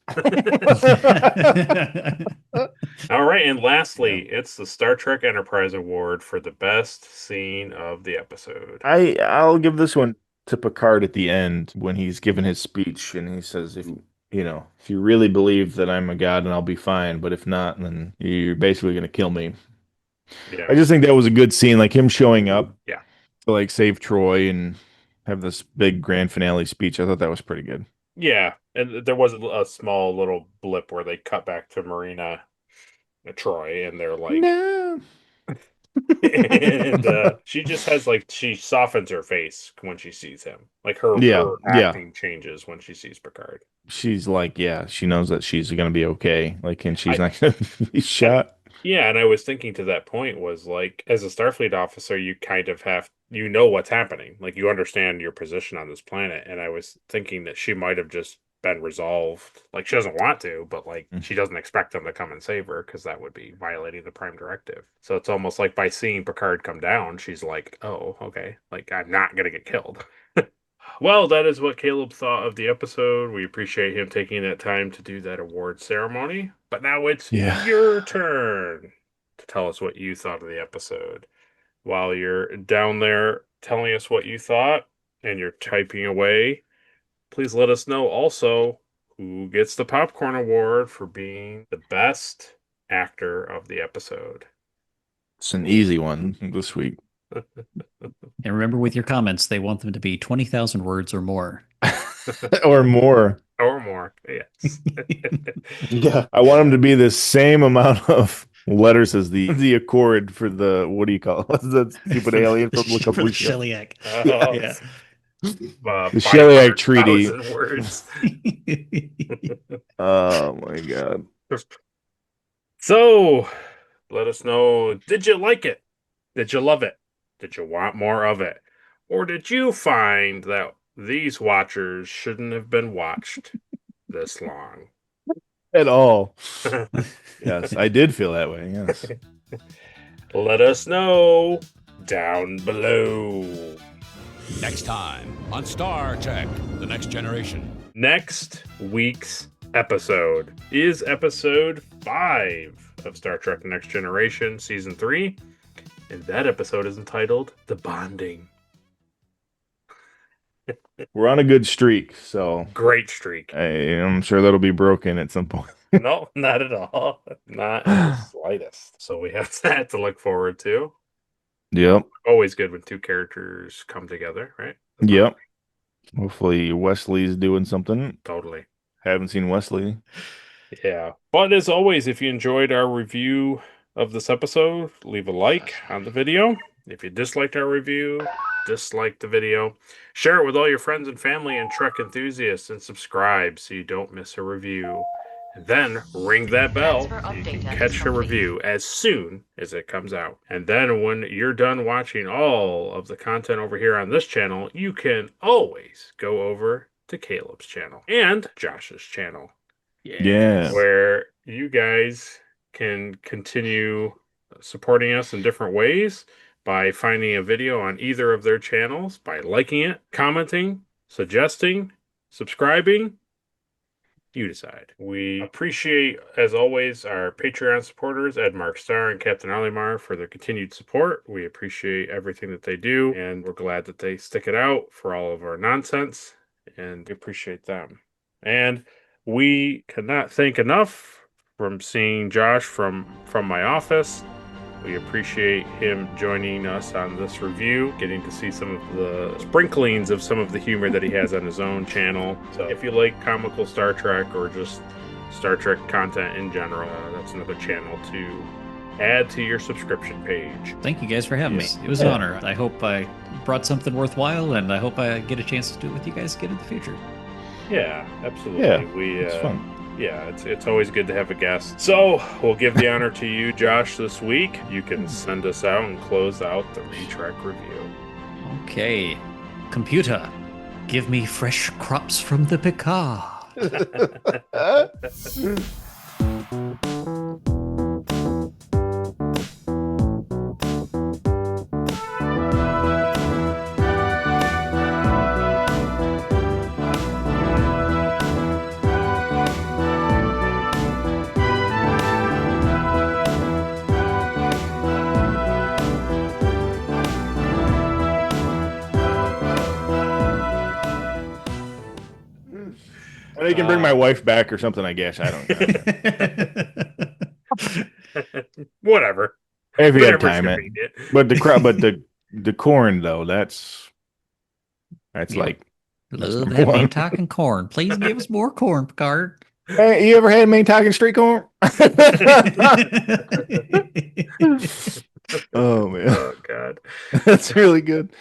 All right, and lastly, it's the Star Trek Enterprise Award for the best scene of the episode. I'll give this one to Picard at the end when he's given his speech and he says, if you really believe that I'm a god, then I'll be fine. But if not, then you're basically going to kill me. Yeah. I just think that was a good scene, like him showing up. Yeah. To like save Troy and have this big grand finale speech. I thought that was pretty good. Yeah, and there was a small little blip where they cut back to Marina and Troy, and they're like, no. And she just has like, she softens her face when she sees him. Like her acting changes when she sees Picard. She's like, she knows that she's going to be okay. Like, and she's not going to be shot. Yeah, and I was thinking to that point was like, as a Starfleet officer, you kind of have, what's happening. Like, you understand your position on this planet. And I was thinking that she might have just been resolved. Like, she doesn't want to, but like, she doesn't expect them to come and save her because that would be violating the Prime Directive. So it's almost like by seeing Picard come down, she's like, oh, okay, like, I'm not going to get killed. Well, that is what Caleb thought of the episode. We appreciate him taking that time to do that award ceremony. But now it's your turn to tell us what you thought of the episode. While you're down there telling us what you thought and you're typing away, please let us know also who gets the Popcorn Award for being the best actor of the episode. It's an easy one this week. And remember, with your comments, they want them to be 20,000 words or more. Or more. Or more, yes. Yeah. I want them to be the same amount of letters as the accord for the, what do you call it? What's that stupid alien from a couple weeks ago? Shellyak. Yeah. The Shellyak Treaty. Words. Oh my God. So, let us know, did you like it? Did you love it? Did you want more of it? Or did you find that these watchers shouldn't have been watched this long? At all. Yes, I did feel that way, yes. Let us know down below. Next time on Star Trek: The Next Generation. Next week's episode is episode 5 of Star Trek: The Next Generation, Season 3. And that episode is entitled The Bonding. We're on a good streak, so. Great streak. I'm sure that'll be broken at some point. No, not at all. Not in the slightest. So we have that to look forward to. Yep. Always good when two characters come together, right? Yep. Hopefully Wesley's doing something. Totally. Haven't seen Wesley. Yeah. But as always, if you enjoyed our review of this episode, leave a like on the video. If you disliked our review, dislike the video. Share it with all your friends and family and Trek enthusiasts, and subscribe so you don't miss a review. And then ring that bell Transfer so you can update catch the complete. review as soon as it comes out. And then when you're done watching all of the content over here on this channel, you can always go over to Caleb's channel and Josh's channel. Yeah. Where you guys can continue supporting us in different ways by finding a video on either of their channels, by liking it, commenting, suggesting, subscribing. You decide. We appreciate, as always, our Patreon supporters, Ed Mark Starr and Captain Olimar, for their continued support. We appreciate everything that they do, and we're glad that they stick it out for all of our nonsense, and we appreciate them. And we cannot thank enough from seeing Josh from my office. We appreciate him joining us on this review, getting to see some of the sprinklings of some of the humor that he has on his own channel. So if you like comical Star Trek or just Star Trek content in general, that's another channel to add to your subscription page. Thank you guys for having me. It was an honor. I hope I brought something worthwhile, and I hope I get a chance to do it with you guys again in the future. Yeah, absolutely. Yeah, it's fun. Yeah, it's always good to have a guest. So we'll give the honor to you, Josh, this week. You can send us out and close out the Retrack review. Okay. Computer, give me fresh crops from the Picard. Or they can bring my wife back or something, I guess. I don't know. Whatever. If you have Whatever's time, man. convenient. But the corn though, that's like Love that main talking corn. Please give us more corn, Picard. Hey, you ever had main talking street corn? Oh man. Oh God. That's really good.